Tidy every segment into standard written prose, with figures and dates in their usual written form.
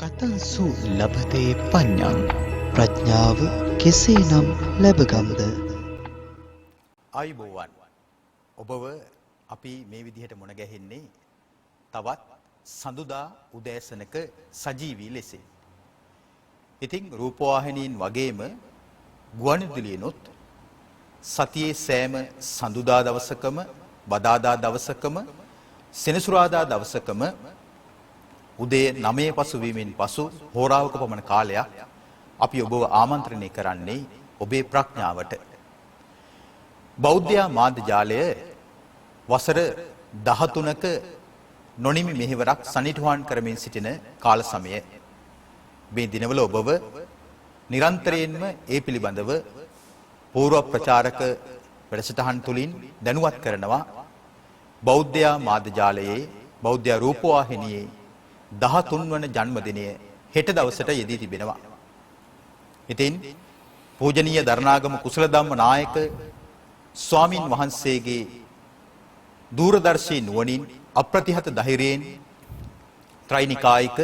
කතංසු ලබතේ පඤ්ඤං ප්‍රඥාව කෙසේනම් ලැබගම්ද? ආයුබෝවන්. ඔබව අපි මේ විදිහට මුණ ගැහෙන්නේ තවත් සඳුදා උදෑසනක සජීවී ලෙසින්. ඉතින් රූපවාහිනීන් වගේම ගුවන්විදුලියනොත් සතියේ සෑම සඳුදා දවසකම, බදාදා දවසකම, සෙනසුරාදා දවසකම උදේ 9 පසුවීමෙන් පසු හෝරාවක පමණ කාලයක් අපි ඔබව ආමන්ත්‍රණය කරන්නේ ඔබේ ප්‍රඥාවට. බෞද්ධ මාධ්‍ය ජාලය වසර 13ක නොනිමි මෙහෙවරක් සනිටුහන් කරමින් සිටින කාල සමය. මේ දිනවල ඔබව නිරන්තරයෙන්ම ඒ පිළිබඳව පූර්ව ප්‍රචාරක වැඩසටහන් තුලින් දැනුවත් කරනවා. බෞද්ධ මාධ්‍ය ජාලයේ බෞද්ධ රූපවාහිනියේ 13 වන ජන්මදිනය හෙට දවසට යෙදී තිබෙනවා. ඉතින් පූජනීය දරණාගම කුසලධම්ම නායක ස්වාමින් වහන්සේගේ දූරදර්ශී නුවණින් අප්‍රතිහත ධෛර්යයෙන් ත්‍රිනිකායික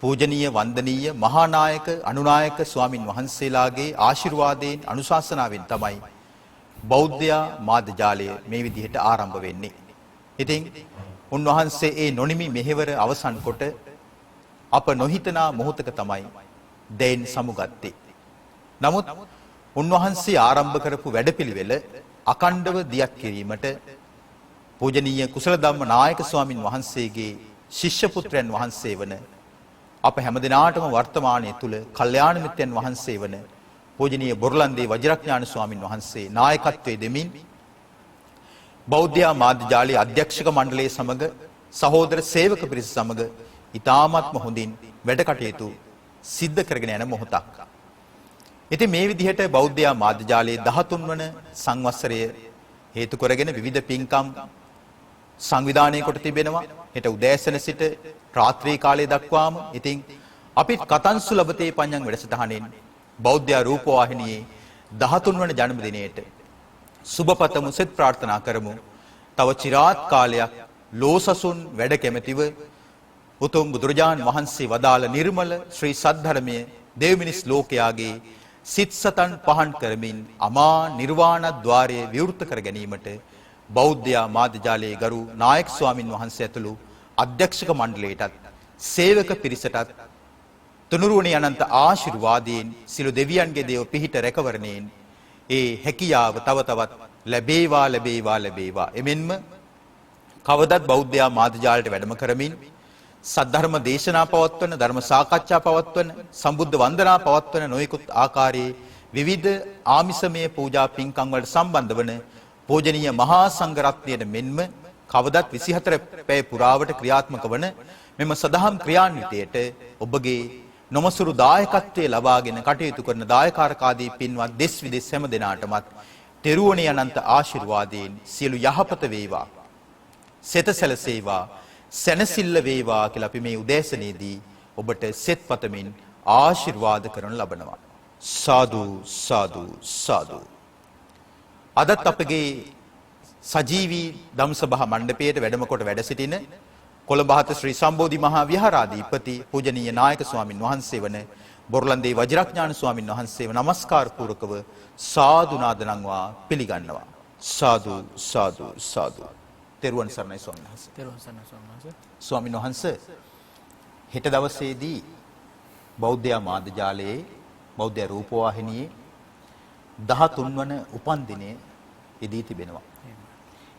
පූජනීය වන්දනීය මහා නායක අනුනායක ස්වාමින් වහන්සේලාගේ ආශිර්වාදයෙන් අනුශාසනාවෙන් තමයි බෞද්ධ මාධ්‍ය ජාලය මේ විදිහට ආරම්භ වෙන්නේ. ඉතින් උන්වහන්සේ ඒ නොනිමි මෙහෙවර අවසන් කොට අප නොහිතනා මොහොතක තමයි දැන් සමුගත්තේ. නමුත් උන්වහන්සේ ආරම්භ කරපු වැඩපිළිවෙල අකණ්ඩව දියත් කිරීමට පූජනීය කුසලධම්ම නායක ස්වාමින් වහන්සේගේ ශිෂ්‍ය පුත්‍රයන් වහන්සේ වන අප හැමදිනාටම වර්තමානයේ තුල කල්යාණ මිත්‍රයන් වහන්සේ වන පූජනීය බොරලන්දේ වජිරඥාන ස්වාමින් වහන්සේ නායකත්වයේ දෙමින් බෞද්ධ මාධ්‍ය ජාලයේ අධ්‍යක්ෂක මණ්ඩලයේ සමග සහෝදර සේවක පිරිස සමග ඉතාමත්ම හොඳින් වැඩ කටයුතු සිද්ධ කරගෙන යන මොහොතක්. ඉතින් මේ විදිහට බෞද්ධ මාධ්‍ය ජාලයේ 13 වන සංවත්සරය හේතු කරගෙන විවිධ පින්කම් සංවිධානය කොට තිබෙනවා. හෙට උදෑසන සිට රාත්‍රී කාලය දක්වාම ඉතින් අපි කතංසු ලබතේ පඤ්ඤං වැඩසටහනෙන් බෞද්ධ රූපවාහිනියේ 13 වන ජන්මදිනයේට සුබපතමු සෙත් ප්‍රාර්ථනා කරමු. තව চিරාත් කාලයක් ලෝසසුන් වැඩ කැමැතිව උතුම් බුදුරජාණන් වහන්සේ වදාළ නිර්මල ශ්‍රී සද්ධර්මයේ දෙව් මිනිස් ලෝකයාගේ සිත් සතන් පහන් කරමින් අමා නිර්වාණ ద్వාරය විවෘත කර ගැනීමට බෞද්ධ මාධ්‍ය ජාලයේ ගරු නායක ස්වාමින් වහන්සේ ඇතුළු අධ්‍යක්ෂක මණ්ඩලයටත් සේවක පිරිසටත් තුනුරුවනේ අනන්ත ආශිර්වාදයෙන් සිළු දෙවියන්ගේ දේව පිහිට රැකවරණයෙන් ඒ හැකියාව තව තවත් ලැබේවා ලැබේවා ලැබේවා. එමෙන්ම කවදත් බෞද්ධ මාධ්‍ය ජාලයට වැඩම කරමින් සද්ධර්ම දේශනා පවත්වන, ධර්ම සාකච්ඡා පවත්වන, සම්බුද්ධ වන්දනා පවත්වන නොයෙකුත් ආකාරයේ විවිධ ආමිසමය පූජා පින්කම් වලට සම්බන්ධ වන පූජනීය මහා සංඝරත්නයට මෙන්ම කවදත් 24 පැය පුරාවට ක්‍රියාත්මක වන මෙම සදහම් ක්‍රියාන්විතයට ඔබගේ නොමසුරු දායකත්වයේ ලබාගෙන කටයුතු කරන දායකාරකාදී පින්වත් දෙස් විදෙස් හැම දෙනාටමත් තෙරුවණේ අනන්ත ආශිර්වාදයෙන් සියලු යහපත වේවා, සෙත සැලසේවා, සැනසෙල්ල වේවා කියලා අපි මේ උදෑසනේදී ඔබට සෙත් පතමින් ආශිර්වාද කරන ලබනවා. සාදු සාදු සාදු. අදත් අපගේ සජීවී ධම්සභා මණ්ඩපයේට වැඩම කොට වැඩ සිටින කොළඹ ශ්‍රී සම්බෝධි මහා විහාරාධිපති පූජනීය නායක ස්වාමින් වහන්සේ වන බොරලන්දේ වජිරඥාන ස්වාමින් වහන්සේව නමස්කාර පූර්වකව සාදු නාද නංවා පිළිගන්නවා. සාදු සාදු සාදු. තෙරුවන් සරණයි ස්වාමීන් වහන්සේ. තෙරුවන් සරණයි ස්වාමීන් වහන්සේ. ස්වාමීන් වහන්සේ හෙට දවසේදී බෞද්ධ මාධ්‍ය ජාලයේ බෞද්ධ රූපවාහිනියේ 13 වන උපන්දිනයේ යෙදී තිබෙනවා.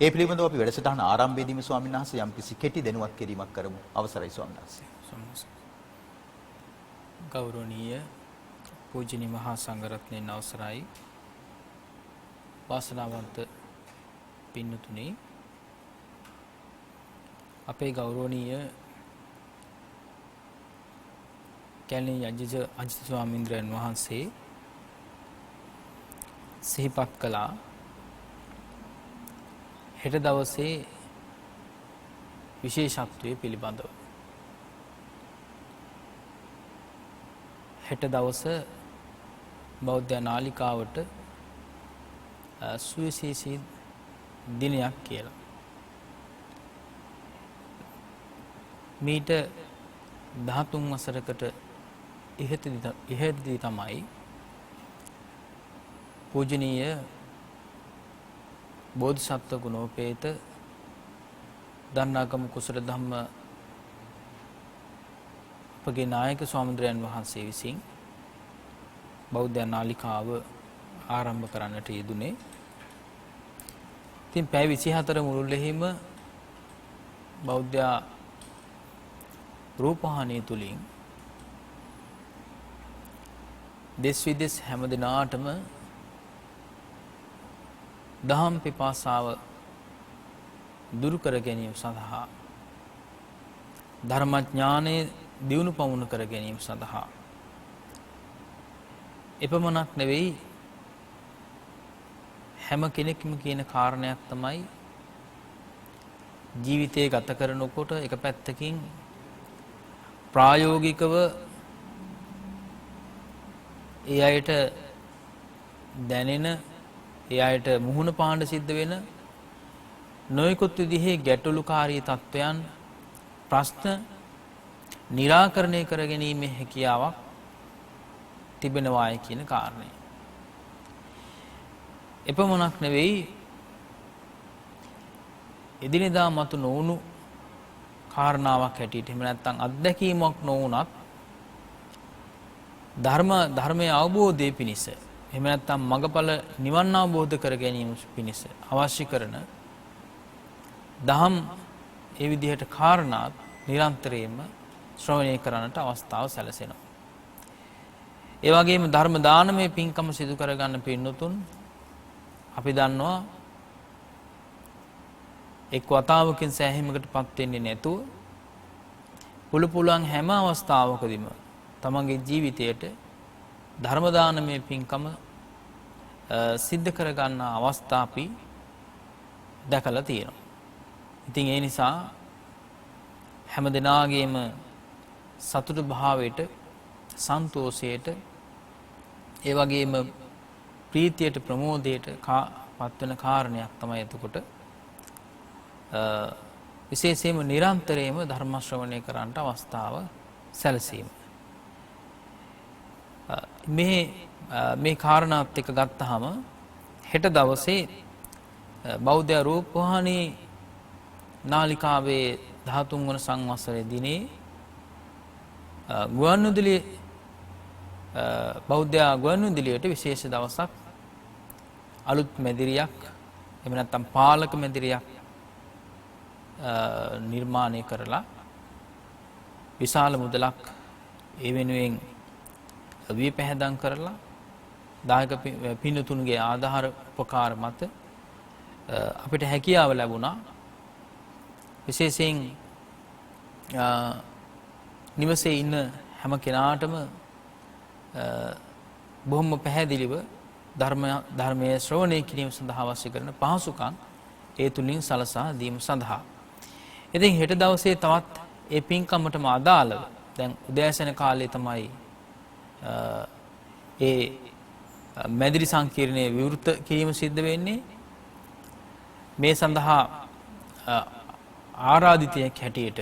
ඒ පිළිබඳව අපි වැඩසටහන ආරම්භයේදීම ස්වාමීන් වහන්සේ යම්කිසි කෙටි දැනුවත් කිරීමක් කරමු. අවසරයි ස්වාමීන් වහන්සේ. ගෞරවනීය පූජනීය මහා සංඝරත්නයන් අවසරයි. වාසනාවන්ත පින්නතුනි, අපේ ගෞරවනීය කැලණි අජිත ස්වාමීන්ද්‍රයන් වහන්සේ සිහිපත් කළා හෙට දවසේ විශේෂත්වයේ පිළිබඳව. හෙට දවස බෞද්ධ නාලිකාවට සුවිශේෂී දිනයක් කියලා. මීට 13 වසරකට ඉහතදී තමයි පූජනීය බෝධිසත්ව ගුණෝපේත දන්නාගම කුසල ධම්ම අපගේ නායක ස්වාමීන් වහන්සේ විසින් බෞද්ධ නාලිකාව ආරම්භ කරන්නට යෙදුනේ. ඉතින් පැය 24 මුළුල්ලෙහිම බෞද්ධ රූපවාහිනිය තුලින් දෙස් විදෙස් හැම දිනාටම දහම් පිපාසාව දුරු කර ගැනීම සඳහා ධර්මඥානයේ දියුණු පමුණු කර ගැනීම සඳහා එපමණක් නෙවෙයි හැම කෙනෙක්ම කියන කාරණයක් තමයි ජීවිතය ගත කරනකොට එක පැත්තකින් ප්‍රායෝගිකව ඒ අයට දැනෙන ඒ අයට මුහුණ පාන්න සිද්ධ වෙන නොයෙකුත් විදිහේ ගැටලුකාරී තත්වයන් ප්‍රශ්න निराකරණය කර ගැනීමේ හැකියාවක් තිබෙනවායි කියන කාරණය. එපමණක් නෙවෙයි එදිනෙදා මතු නොවුණු කාරණාවක් හැටියට එහෙම නැත්නම් අත්දැකීමක් නොවුණත් ධර්මයේ අවබෝධයේ පිණිස එහෙම නැත්නම් මගඵල නිවන් අවබෝධ කර ගැනීම පිණිස අවශ්‍ය කරන දහම් ඒ විදිහට කාරණා නිරන්තරයෙන්ම ශ්‍රවණය කරන්නට අවස්ථාව සැලසෙනවා. ඒ වගේම ධර්ම දානමය පින්කම සිදු කරගන්න පින්නතුන් අපි දන්නවා එක් වතාවකින් සෑහීමකටපත් වෙන්නේ නැතුව පුළුවන් හැම අවස්ථාවකදීම තමන්ගේ ජීවිතයට ධර්ම දානමය පින්කම සිද්ධ කරගන්න අවස්ථා අපි දැකලා තියෙනවා. ඉතින් ඒ නිසා හැම දිනාගේම සතුටු භාවයට සන්තෝෂයට ඒ වගේම ප්‍රීතියට ප්‍රමෝදයට පත් වෙන කාරණයක් තමයි එතකොට විශේෂයෙන්ම නිරන්තරයෙන්ම ධර්ම ශ්‍රවණය කරන්නට අවස්ථාව සැලසීම. මේ කාරණාත් එක්ක ගත්තාම හෙට දවසේ බෞද්ධ රූපවාහිනී නාලිකාවේ 13 වන සංවත්සරයේ දිනේ ගුවන්විදුලි බෞද්ධ ගුවන්විදුලියට විශේෂ දවසක් අලුත් මැදිරියක් එහෙම නැත්නම් පාලක මැදිරියක් නිර්මාණය කරලා විශාල මුදලක් ඒ වෙනුවෙන් විපැහැදම් කරලා දායක පින්නතුන්ගේ ආධාර උපකාර මත අපිට හැකියාව ලැබුණා විශේෂයෙන් නිවසේ ඉන්න හැම කෙනාටම බොහොම පැහැදිලිව ධර්මයේ ශ්‍රවණය කිරීම සඳහා අවශ්‍ය කරන පහසුකම් ඒ තුලින් සලසා දීම සඳහා. ඉතින් හෙට දවසේ තවත් ඒ පින්කමටම අදාළව දැන් උදෑසන කාලේ තමයි ඒ මැදිරි සංකීර්ණයේ විවෘත කිරීම සිද්ධ වෙන්නේ. මේ සඳහා ආරාධිතයෙක් හැටියට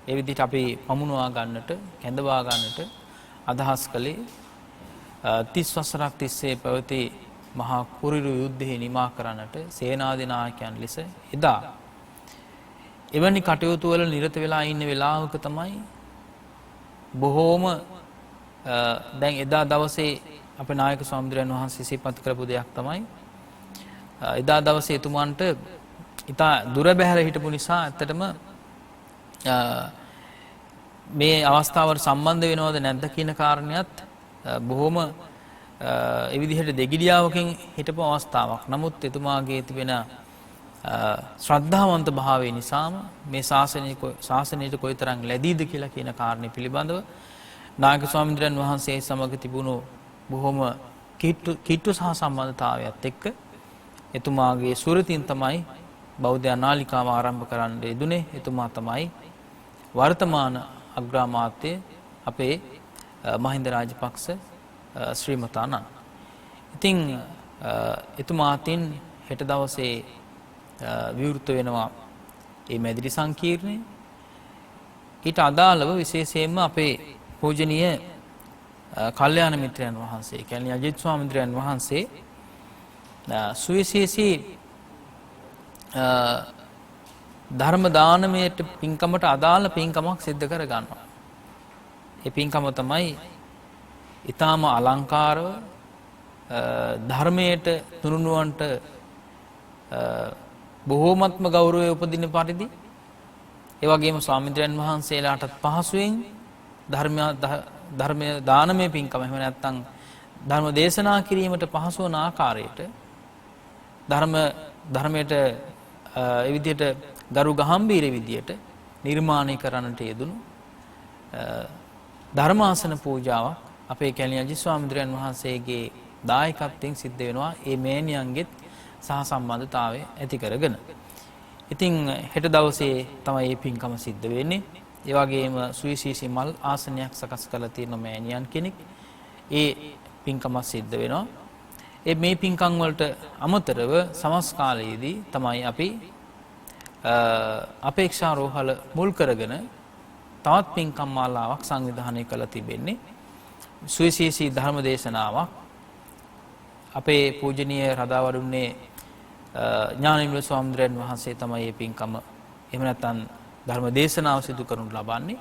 ඒ විදිහට අපි පමුණවා ගන්නට කැඳවා ගන්නට අදහස් කළේ 30 වසරක් තිස්සේ පැවති මහා කුරිරු යුද්ධයේ නිමා කරන්නට සේනාධිනායකයන් ලෙස එදා එවැනි කටයුතු වල නිරත වෙලා ඉන්න වෙලාවක තමයි බොහෝම දැන් එදා දවසේ අපේ නායක ස්වාමීන් වහන්සේ සිහිපත් කරපු දෙයක් තමයි එදා දවසේ එතුමන්ට ඉතා දුර බැහැර හිටපු නිසා ඇත්තටම මේ අවස්ථාවට සම්බන්ධ වෙනවද නැද්ද කියන කාරණයක් බොහොම ඒ විදිහට දෙගිඩියාවකින් හිටපු අවස්ථාවක්. නමුත් එතුමාගේ තිබෙන ශ්‍රද්ධාවන්ත භාවය නිසාම මේ ශාසනයට කොයිතරම් ලැබීද කියලා කියන කාරණේ පිළිබඳව නායක ස්වාමීන් වහන්සේ සමග තිබුණු බොහොම කිට්ටු සහ සම්බන්ධතාවයත් එක්ක එතුමාගේ සුරතින් තමයි බෞද්ධ නාලිකාව ආරම්භ කරන්න යෙදුනේ. එතුමා තමයි වර්තමාන අග්‍රාමාත්‍ය අපේ මහින්ද රාජපක්ෂ ශ්‍රීමතාණන්. ඉතින් එතුමාටින් හෙට දවසේ විවෘත වෙනවා මේ මැදිරි සංකීර්ණය. ඊට අදාළව විශේෂයෙන්ම අපේ පූජනීය කල්යාණ මිත්‍රයන් වහන්සේ කියන්නේ අජිත් ස්වාමීන් වහන්සේ සුවිශේෂී ධර්ම දානමයට පින්කමට අදාළ පින්කමක් සිද්ධ කර ගන්නවා. ඒ පින්කම තමයි ඊටාම අලංකාරව ධර්මයට තුනුනුවන්ට බොහෝමත්ම ගෞරවය උපදින පරිදි ඒ වගේම ස්වාමීන් වහන්සේලාටත් පහසුවෙන් ධර්මය දානමය පින්කම එහෙම නැත්නම් ධර්ම දේශනා කිරීමට පහසු වන ආකාරයට ධර්මයට ඒ විදිහට ගරු ගහම්බීර විදියට නිර්මාණය කරන්නට යෙදුණු ධර්මාසන පූජාවක් අපේ කැලියජි ස්වාමීන් වහන්සේගේ දායකත්වයෙන් සිද්ධ වෙනවා ඒ මේනියන්ගෙත් සහ සම්බන්ධතාවය ඇති කරගෙන. ඉතින් හෙට දවසේ තමයි මේ පින්කම සිද්ධ වෙන්නේ. ඒ වගේම සුවිශේෂී මල් ආසනයක් සකස් කරලා තියෙන මෑණියන් කෙනෙක් ඒ පින්කම සිද්ධ වෙනවා. මේ පින්කම් වලට අමතරව සමස් කාලයේදී තමයි අපි අපේක්ෂා රෝහල මුල් කරගෙන තවත් පින්කම් මාලාවක් සංවිධානය කළ තිබෙන්නේ. සුවිශේෂී ධර්ම දේශනාවක් අපේ පූජනීය රදාවඩුන්නේ ඥානවිමල ස්වාමීන් වහන්සේ තමයි මේ පින්කම එහෙම නැත්නම් ධර්ම දේශනාව සිදු කරනු ලබන්නේ.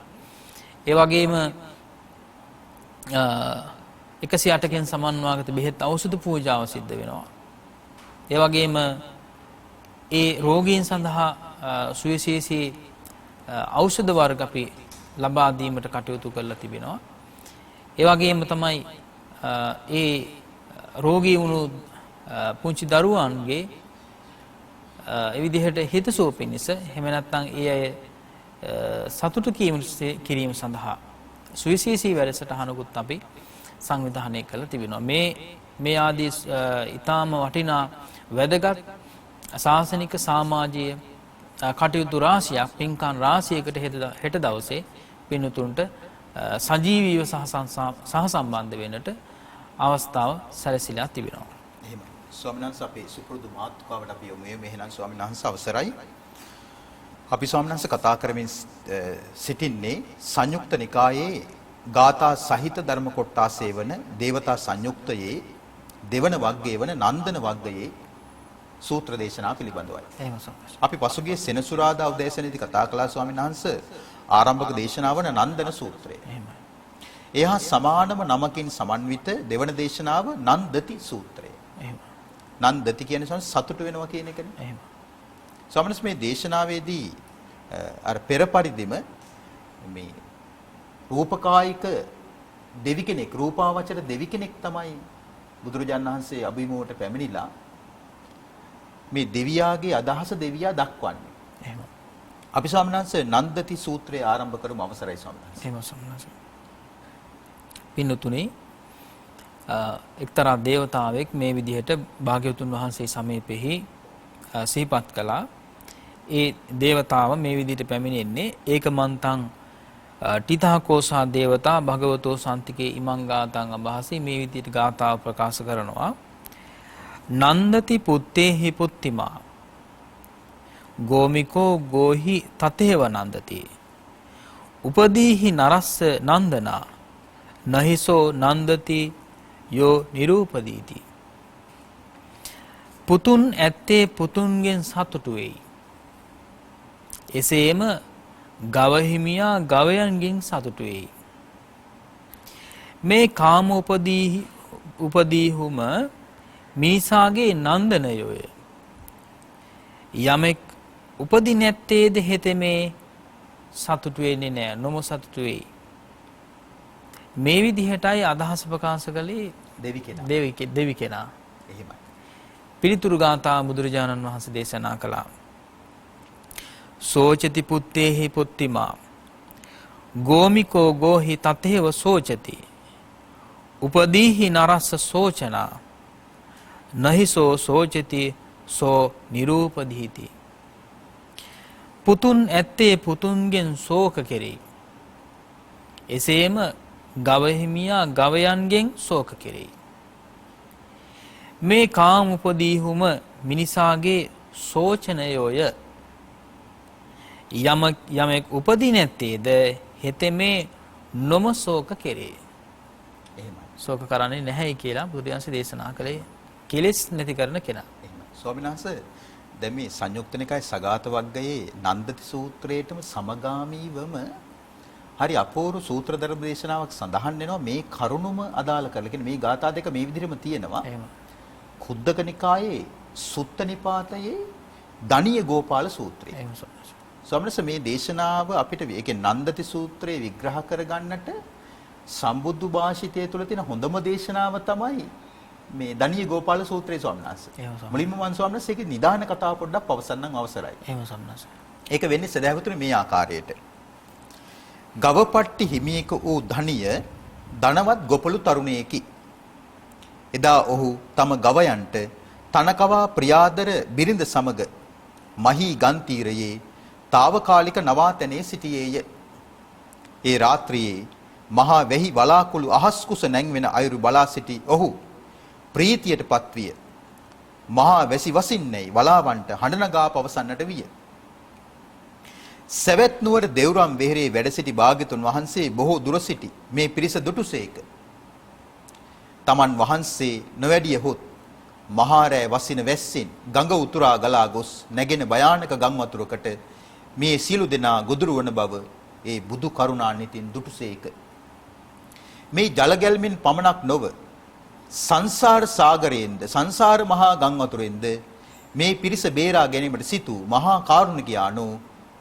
ඒ වගේම 108කින් සමන්වාගත බෙහෙත් ඖෂධ පූජාව සිද්ධ වෙනවා. ඒ වගේම ඒ රෝගීන් සඳහා සුවිශේෂී ඖෂධ වර්ග අපි ලබා දීමට කටයුතු කරලා තිබෙනවා. ඒ වගේම තමයි ඒ රෝගී වුණු පුංචි දරුවන්ගේ ඒ විදිහට හිතසුව පිණිස එහෙම නැත්නම් ඒ අය සතුටු කිරීම සඳහා සුවිශේෂී වැඩසටහනකුත් අපි සංවිධානය කළ තිබෙනවා. මේ ආදී ඊටාම වටිනා වැදගත් ශාසනික සමාජීය කටයුතු රාශියක් පින්කම් රාශියකට හෙට දවසේ පින්තුන්ට සජීවීව සහ සම්බන්ධ වෙන්නට අවස්ථාව සැලසීලා තිබෙනවා. එහෙමයි. ස්වාමීන් වහන්සේ අපේ සුපුරුදු මාතෘකාවට අපි යමු. මෙහෙනම් ස්වාමීන් වහන්සේ අවසරයි. අපි ස්වාමීන් වහන්සේ කතා කරමින් සිටින්නේ සංයුක්ත නිකායේ ගාථා සහිත ධර්ම කොටාසේ වන දේවතා සංයුක්තයේ දෙවන වග්ගයේ වන නන්දන වග්ගයේ සූත්‍ර දේශනා පිළිබඳවයි. එහෙම සම්පූර්ණ. අපි පසුගිය සෙනසුරාදා උදෑසනේදී කතා කළා ස්වාමීන් වහන්සේ ආරම්භක දේශනාව වන නන්දන සූත්‍රය. එහෙමයි. එහා සමානම නමකින් සමන්විත දෙවන දේශනාව නන්දති සූත්‍රය. එහෙම. නන්දති කියන්නේ සතුට වෙනවා කියන එකනේ. එහෙම. ස්වාමීන් මේ දේශනාවේදී අර පෙර පරිදිම මේ රූපකායික දෙවි කෙනෙක් රූපාවචර දෙවි කෙනෙක් තමයි බුදුරජාණන් වහන්සේ අභිමුවට පැමිණිලා මේ දෙවියාගේ අදහස දෙවියා දක්වන්නේ. එහෙම. අපි ස්වාමීන් වහන්සේ නන්දති සූත්‍රය ආරම්භ කරමු අවසරයි ස්වාමීන් වහන්සේ. එහෙම සම්මාස. පින්නතුනේ එක්තරා දේවතාවෙක් මේ විදිහට භාග්‍යවතුන් වහන්සේ සමීපෙහි සිහිපත් කළා. ඒ දේවතාව මේ විදිහට පැමිණෙන්නේ ඒකමන්තං ටිතාකෝසා දේවතා භගවතෝ සම්තිකේ ඉමං ගාතං අභාසී මේ විදිහට ගාතාව ප්‍රකාශ කරනවා. නන්දති පුත්තේහි පුත්තිමා ගෝමිකෝ ගෝහි තතේව නන්දති උපදීහි නරස්ස නන්දනා නහිසෝ නන්දති යෝ නිරූපදීති. පුතුන් ඇත්තේ පුතුන්ගෙන් සතුටු වෙයි. එසේම ගවහිමියා ගවයන්ගෙන් සතුටු වෙයි. මේ කාම උපදීහුම මිනිසාගේ නන්දනයෝය. යමෙක් උපදී නැත්තේද හෙතෙමේ සතුටු වෙන්නේ නැහැ, නොම සතුටු වෙයි. මේ විදිහටයි අදහස් ප්‍රකාශ කළේ දෙවි කෙනා. එහෙමයි. පිළිතුරු ගාථා බුදුරජාණන් වහන්සේ දේශනා කළා. සෝචති පුත්තේහි පුත්තිමා ගෝමිකෝ ගෝහි තතේව සෝචති උපදීහි නරස්ස සෝචනා නහිසෝ සෝචති සෝ නිරූපදීති. පුතුන් ඇත්තේ පුතුන්ගෙන් ශෝක කෙරෙයි. එසේම ගවහිමියා ගවයන්ගෙන් ශෝක කෙරෙයි. මේ කාම උපදීහුම මිනිසාගේ සෝචනයෝය. යමෙක් උපදී නැත්තේද හෙතෙමේ නොම ශෝක කෙරේ. එහෙමයි. ශෝක කරන්නේ නැහැයි කියලා බුදුදහම දේශනා කළේ කෙලෙස් නැති කරන කෙනා. එහෙමයි. ස්වාමීන් වහන්සේ දැන් මේ සංයුක්ත නිකාය සගත වග්ගයේ නන්දති සූත්‍රයේටම සමගාමීවම හරි අපූර්ව සූත්‍ර ධර්ම දේශනාවක් සඳහන් වෙනවා මේ කරුණුම අදාළ කරලා. කියන්නේ මේ ගාථා දෙක මේ විදිහටම තියෙනවා. එහෙම. කුද්දක නිකායේ සුත්ත නිපාතයේ දණීය ගෝපාල සූත්‍රය. එහෙම. ස්වාමීන් මේ දේශනාව අපිට ඒකේ නන්දති සූත්‍රය විග්‍රහ කරගන්නට සම්බුද්ධ භාෂිතය තුළ තියෙන හොඳම දේශනාව තමයි මේ දණීය ගෝපාල සූත්‍රය ස්වාමීන් වහන්සේ. මුලින්ම මම ස්වාමීන් වහන්සේ ඒකේ නිදාන කතාව පොඩ්ඩක් පවසන්නම් අවසරයි. එහෙම සම්මාස. ඒක වෙන්නේ සදහවතුනේ මේ ආකාරයට. ගවපට්ටි හිමියක වූ ධනිය ධනවත් ගොපළු තරුණයෙකි. එදා ඔහු තම ගවයන්ට තනකවා ප්‍රියාදර බිරිඳ සමග මහී ගන්තීරයේ తాවකාලික නවාතැනේ සිටියේය. ඒ රාත්‍රියේ මහා වැහි වලාකුළු අහස් කුස නැංවෙන අයුරු බලා සිටි ඔහු ප්‍රීතියටපත් විය. මහා වැසි වසින්නේයි වලාවන්ට හඬ නගා පවසන්නට විය. සවැත් නුවර දෙව්රම් වෙහෙරේ වැඩ සිටි භාග්‍යතුන් වහන්සේ බොහෝ දුර සිටි මේ පිරිස දුටුසේක. තමන් වහන්සේ නොවැඩිය හොත් මහා රෑ වසින වැස්සෙන් ගඟ උතුරා ගලා ගොස් නැගෙන භයානක ගම් වතුරකට මේ සියලු දෙනා ගොදුරු වන බව ඒ බුදු කරුණානිතින් දුටුසේක. මේ ජල ගැල්මින් පමණක් නොව සංසාර සාගරයෙන්ද සංසාර මහා ගම් වතුරෙන්ද මේ පිරිස බේරා ගැනීමට සිටු මහා කාරුණිකයාණෝ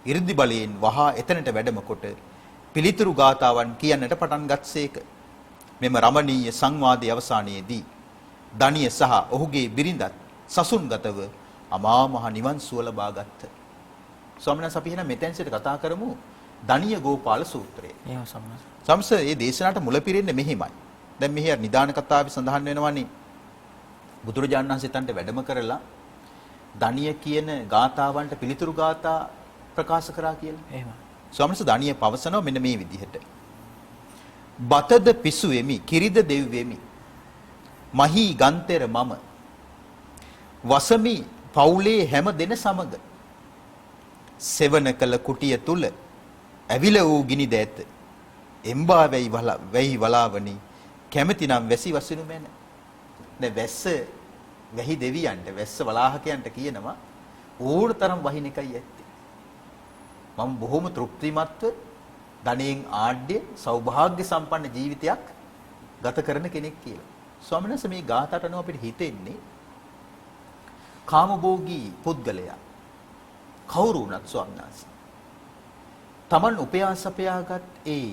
이르දි බලයෙන් වහා එතනට වැඩම කොට පිළිතුරු ගාතාවන් කියන්නට පටන් ගත්සේක. මෙම රමණීය සංවාදයේ අවසානයේදී දණිය සහ ඔහුගේ බිරිඳත් සසුන්ගතව අමා මහ නිවන් සුව ලබා ගත්ත. ස්වාමීන් වහන්සේ අපි එහෙනම් මෙතෙන් සිට කතා කරමු දණිය ගෝපාල සූත්‍රය. එහෙම සම්මාස. සම්ස මේ දේශනාවට මුල පිරෙන්නේ මෙහිමයි. දැන් මෙහි නිදාන කතාවේ සඳහන් වෙනවානේ බුදුරජාණන් වහන්සේ තන්ට වැඩම කරලා දණිය කියන ගාතාවන්ට පිළිතුරු ගාතා ප්‍රකාශ කරා කියලා. එහෙම. ස්වාමීන් වහන්සේ දණිය පවසනවා මෙන්න මේ විදිහට. බතද පිසු වෙමි කිරිද දෙව් වෙමි. මහී ගන්තර මම වසමි පවුලේ හැම දෙන සමග සෙවන කළ කුටිය තුල ඇවිල වූ ගිනි දැත එම්බා වැහි වලාවනි කැමැතිනම් වැසි වසිනු මැන. දැන් වැස්ස වැහි දෙවියන්ට වැස්ස වලාහකයන්ට කියනවා ඕනතරම් වහින එකයි ඇත්තේ. මම බොහොම තෘප්තිමත්ව ධනෙන් ආඩ්‍ය සෞභාග්‍ය සම්පන්න ජීවිතයක් ගත කරන කෙනෙක් කියලා. ස්වාමීන් වහන්සේ මේ ගාථාට අනුව අපිට හිතෙන්නේ කාමභෝගී පුද්ගලයා කවුරු වුණත් ස්වාමීන් වහන්සේ තමන් උපයාසපයාගත් ඒ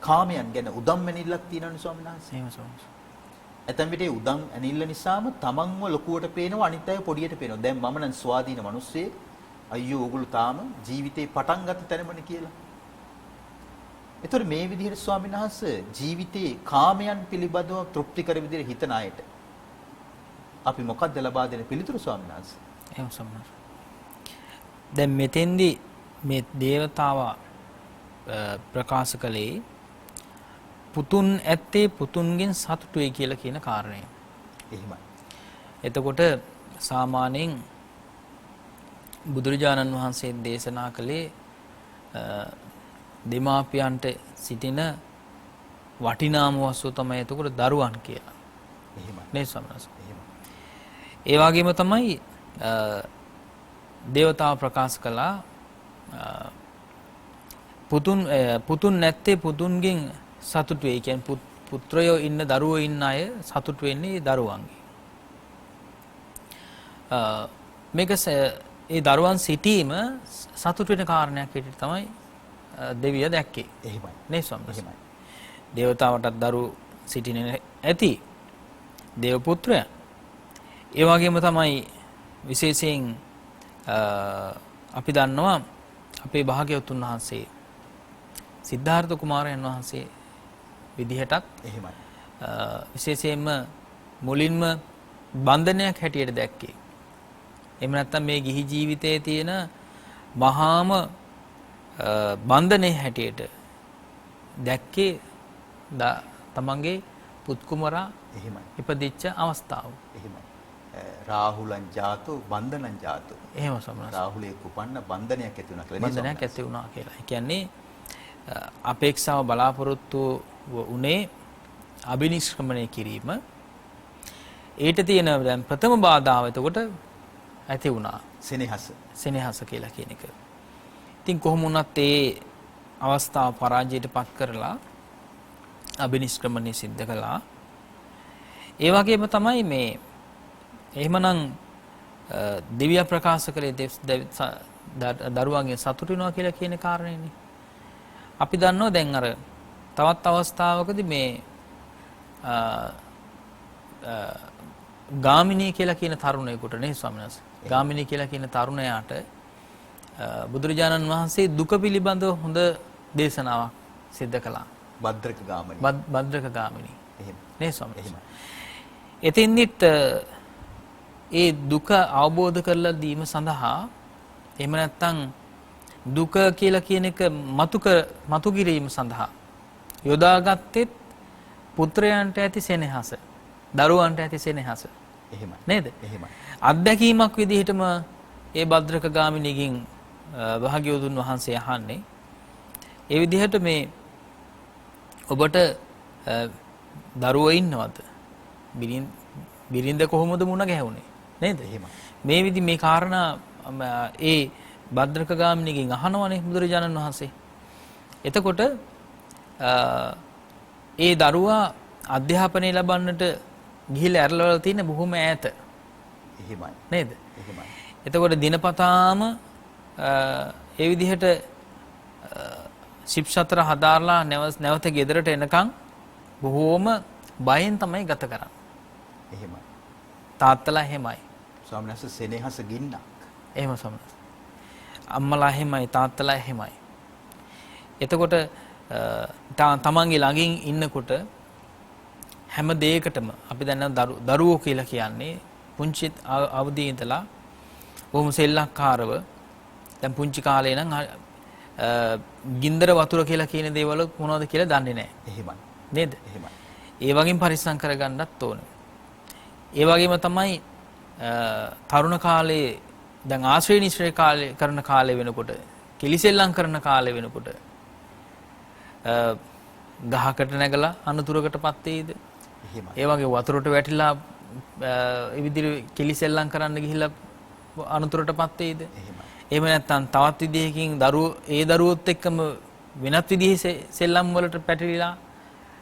කාමයන් ගැන උදම් ඇනිල්ලක් තියෙනවනේ ස්වාමීන් වහන්සේ. එහෙම සම්මාස. ඇතැම් විට ඒ උදම් ඇනිල්ල නිසාම තමන්ව ලොකුවට පේනවා අනිත් අය පොඩියට පේනවා. දැන් මම නම් ස්වාධීන මිනිස්සෙක් අයියෝ ඕගොල්ලෝ තාම ජීවිතේ පටන් ගත්ත තැනමනේ කියලා. ඒතර මේ විදිහට ස්වාමීන් වහන්සේ ජීවිතේ කාමයන් පිළිබඳව තෘප්ති කර විදිහට හිතන අයට අපි මොකක්ද ලබා දෙන පිළිතුරු ස්වාමීන් වහන්සේ? එහෙම සම්මාස. දැන් මෙතෙන්දී මේ දේවතාවා ප්‍රකාශ කළේ පුතුන් ඇත්තේ පුතුන්ගෙන් සතුටුයි කියලා කියන කාරණය. එහෙමයි. එතකොට සාමාන්‍යයෙන් බුදුරජාණන් වහන්සේ දේශනා කළේ දෙමාපියන්ට සිටින වටිනාම වස්තුව තමයි එතකොට දරුවන් කියලා. එහෙමයි. නේ සමනස. එහෙමයි. ඒ වගේම තමයි දේවතාව ප්‍රකාශ කළා පුතුන් නැත්තේ පුතුන්ගෙන් සතුටු වෙයි. කියන්නේ පුත්‍රයෝ ඉන්න දරුවෝ ඉන්න අය සතුටු වෙන්නේ දරුවන්ගේ. මේක ඒ දරුවන් සිටීම සතුටු වෙන කාරණයක් විදිහට තමයි දෙවිය දැක්කේ. එහෙමයි. නේ ස්වාමීන්. එහෙමයි. දේවතාවටත් දරු සිටින්නේ ඇති. දේව පුත්‍රයා. ඒ වගේම තමයි විශේෂයෙන් අපි දන්නවා අපේ භාග්‍යවතුන් වහන්සේ සිද්ධාර්ථ කුමාරයන් වහන්සේ විදිහටත් එහෙමයි. විශේෂයෙන්ම මුලින්ම බන්ධනයක් හැටියට දැක්කේ. එහෙම නැත්නම් මේ ගිහි ජීවිතයේ තියෙන මහාම බන්ධනයේ හැටියට දැක්කේ තමන්ගේ පුත් කුමරා එහෙමයි. ඉපදිච්ච අවස්ථාව. එහෙමයි. රාහුලං ජාතෝ බන්ධනං ජාතෝ. එහෙම සමනස. රාහුලේ කුපන්න බන්ධනයක් ඇති වුණා කියලා. බන්ධනයක් ඇති වුණා කියලා. ඒ කියන්නේ අපේක්ෂාව බලාපොරොත්තු උනේ අබිනිෂ්ක්‍රමණය කිරීම. ඊට තියෙන දැන් ප්‍රථම බාධාව එතකොට ඇති වුණා. සෙනෙහස කියලා කියන එක. ඉතින් කොහොම වුණත් ඒ අවස්ථාව පරාජයට පත් කරලා අබිනිෂ්ක්‍රමණය සිද්ධ කළා. ඒ වගේම තමයි මේ එහෙමනම් දිව්‍ය ප්‍රකාශ කළේ දරුවන්ගේ සතුටු වෙනවා කියලා කියන කාරණේනේ. අපි දන්නවා දැන් අර තවත් අවස්ථාවකදී මේ ගාමිණී කියලා කියන තරුණයෙකුට නේ ස්වාමීන් වහන්සේ. ගාමිණී කියලා කියන තරුණයාට බුදුරජාණන් වහන්සේ දුක පිළිබඳව හොඳ දේශනාවක් සිද්ධ කළා. භද්‍රක ගාමිණී. එහෙම. නේ ස්වාමීන් වහන්සේ. එතෙන්දිත් ඒ දුක අවබෝධ කරලා දීම සඳහා එහෙම නැත්නම් දුක කියලා කියන එක මතු කිරීම සඳහා යොදාගත්තේ පුත්‍රයන්ට ඇති සෙනෙහස, දරුවන්ට ඇති සෙනෙහස. එහෙමයි. නේද? එහෙමයි. අත්දැකීමක් විදිහටම ඒ භද්‍රක ගාමිණීගෙන් භාග්‍යවතුන් වහන්සේ අහන්නේ ඒ විදිහට මේ ඔබට දරුවෝ ඉන්නවද? බිරිඳ කොහොමද මුණ ගැහුනේ? නේද? එහෙමයි. මේ කාරණා ඒ භද්‍රක ගාමිණීගෙන් අහනවනේ බුදුරජාණන් වහන්සේ. එතකොට ඒ දරුවා අධ්‍යාපනය ලබන්නට ගිහිල්ලා ඇරලවල තියෙන බොහොම ඈත. එහෙමයි. නේද? එහෙමයි. එතකොට දිනපතාම ඒ විදිහට ශිප්ෂතර හදාarලා නැවත ගෙදරට එනකන් බොහෝම බයෙන් තමයි ගත කරන්නේ. එහෙමයි. තාත්තලා එහෙමයි. ස්වාමීන් වහන්සේ සෙනෙහස ගින්නක්. එහෙම සමහර. අම්මලා එහෙමයි තාත්තලා එහෙමයි. එතකොට තමන්ගේ ළඟින් ඉන්නකොට හැම දෙයකටම අපි දැන් දරුවෝ කියලා කියන්නේ පුංචි අවදී ඉඳලා බොහොම සෙල්ලක්කාරව දැන් පුංචි කාලේ නම් ගින්දර වතුර කියලා කියන දේවල් මොනවද කියලා දන්නේ නැහැ. එහෙමයි. නේද? එහෙමයි. ඒ වගේම පරිස්සම් කරගන්නත් ඕනේ. ඒ වගේම තමයි තරුණ කාලේ දැන් ආශ්‍රය නිශ්‍රය කාලේ කරන කාලේ වෙනකොට කිලිසෙල්ලම් කරන කාලේ වෙනකොට ගහකට නැගලා අනතුරකටපත් වෙයිද? එහෙමයි. ඒ වගේ වතුරට වැටිලා ඒ විදිහට කිලිසෙල්ලම් කරන්න ගිහිල්ලා අනතුරටපත් වෙයිද? එහෙමයි. එහෙම නැත්නම් තවත් විදිහකින් දරුවොත් එක්කම වෙනත් විදිහේ සෙල්ලම් වලට පැටලිලා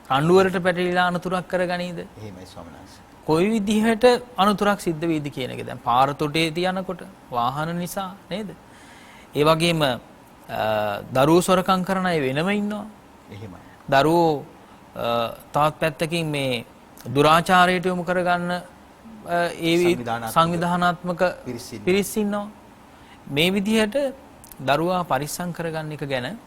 රණ්ඩු වලට පැටලිලා අනතුරක් කරගනීද? එහෙමයි ස්වාමීන් වහන්සේ. කොයි විදිහට අනතුරක් සිද්ධ වෙයිද කියන එක දැන් පාර තොටේ තියනකොට වාහන නිසා නේද? ඒ වගේම දරුවෝ සොරකම් කරන අය වෙනම ඉන්නවා. එහෙමයි. දරුවෝ තවත් පැත්තකින් මේ දුරාචාරයට යොමු කරගන්න සංවිධානාත්මක පිරිස් ඉන්නවා. මේ විදිහට දරුවා පරිස්සම් කරගන්න එක ගැන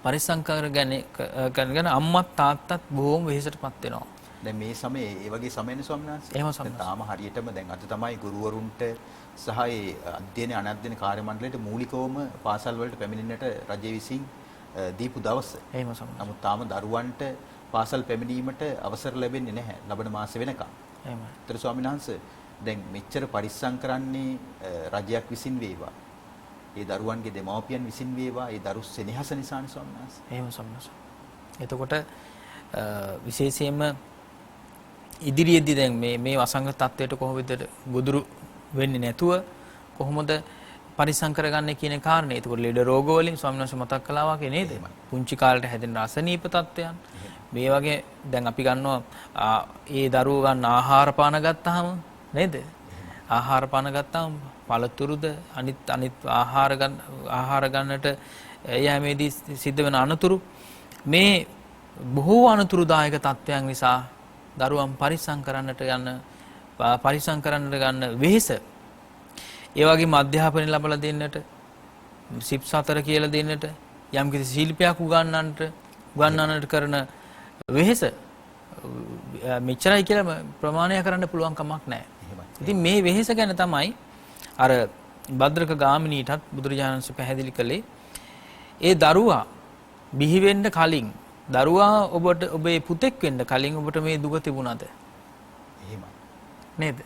පරිස්සම් කරගෙන අම්මත් තාත්තත් බොහොම වෙහෙසටපත් වෙනවා. දැන් මේ සමයේ ඒ වගේ සමයනේ ස්වාමීන් වහන්සේ. එහෙම සමහර. තාම හරියටම දැන් අද තමයි ගුරුවරුන්ට සහ ඒ අධ්‍යයන අනධ්‍යයන කාර්ය මණ්ඩලයට මූලිකවම පාසල් වලට පැමිණෙන්නට රජය විසින් දීපු දවස. එහෙම සමහර. නමුත් තාම දරුවන්ට පාසල් පැමිණීමට අවසර ලැබෙන්නේ නැහැ. ලබන මාසෙ වෙනකම්. එහෙමයි. ඒතර ස්වාමීන් වහන්සේ දැන් මෙච්චර පරිස්සම් කරන්නේ රජයක් විසින් වේවා. ඒ දරුවන්ගේ දෙමව්පියන් විසින් වේවා. ඒ දරු සෙනෙහස නිසානේ ස්වාමීන් වහන්සේ. එහෙම සමහර. එතකොට විශේෂයෙන්ම ඉදිරියේදී දැන් මේ වසංගත තත්වයට කොහොමද ගොදුරු වෙන්නේ නැතුව කොහොමද පරිස්සම් කරගන්නේ කියන කාරණේ. ඒකෝට ලෙඩ රෝග වලින් ස්වාමීන් වහන්සේ මතක් කළා වගේ නේද? පුංචි කාලේට හැදෙන අසනීප තත්ත්වයන්. මේ වගේ දැන් අපි ගන්නවා ඒ දරුවෝ ගන්න ආහාර පාන ගත්තාම නේද? ආහාර පාන ගත්තාම පළතුරුද අනිත් ආහාර ගන්නට යෑමේදී සිද්ධ වෙන අනතුරු මේ බොහෝ අනතුරුදායක තත්ත්වයන් නිසා දරුවන් පරිස්සම් කරන්නට ගන්න වෙහෙස. ඒ වගේම අධ්‍යාපනය ලැබලා දෙන්නට සිප්ස් 4 කියලා දෙන්නට යම්කිසි ශිල්පයක් උගන්වන්නට කරන වෙහෙස මෙච්චරයි කියලා ප්‍රමාණය කරන්න පුළුවන් කමක් නැහැ. ඉතින් මේ වෙහෙස ගැන තමයි අර භද්‍රක ගාමිණීටත් බුදුරජාණන් වහන්සේ පැහැදිලි කළේ ඒ දරුවා බිහි වෙන්න කලින් දරුවා ඔබේ පුතෙක් වෙන්න කලින් ඔබට මේ දුක තිබුණාද? එහෙමයි. නේද?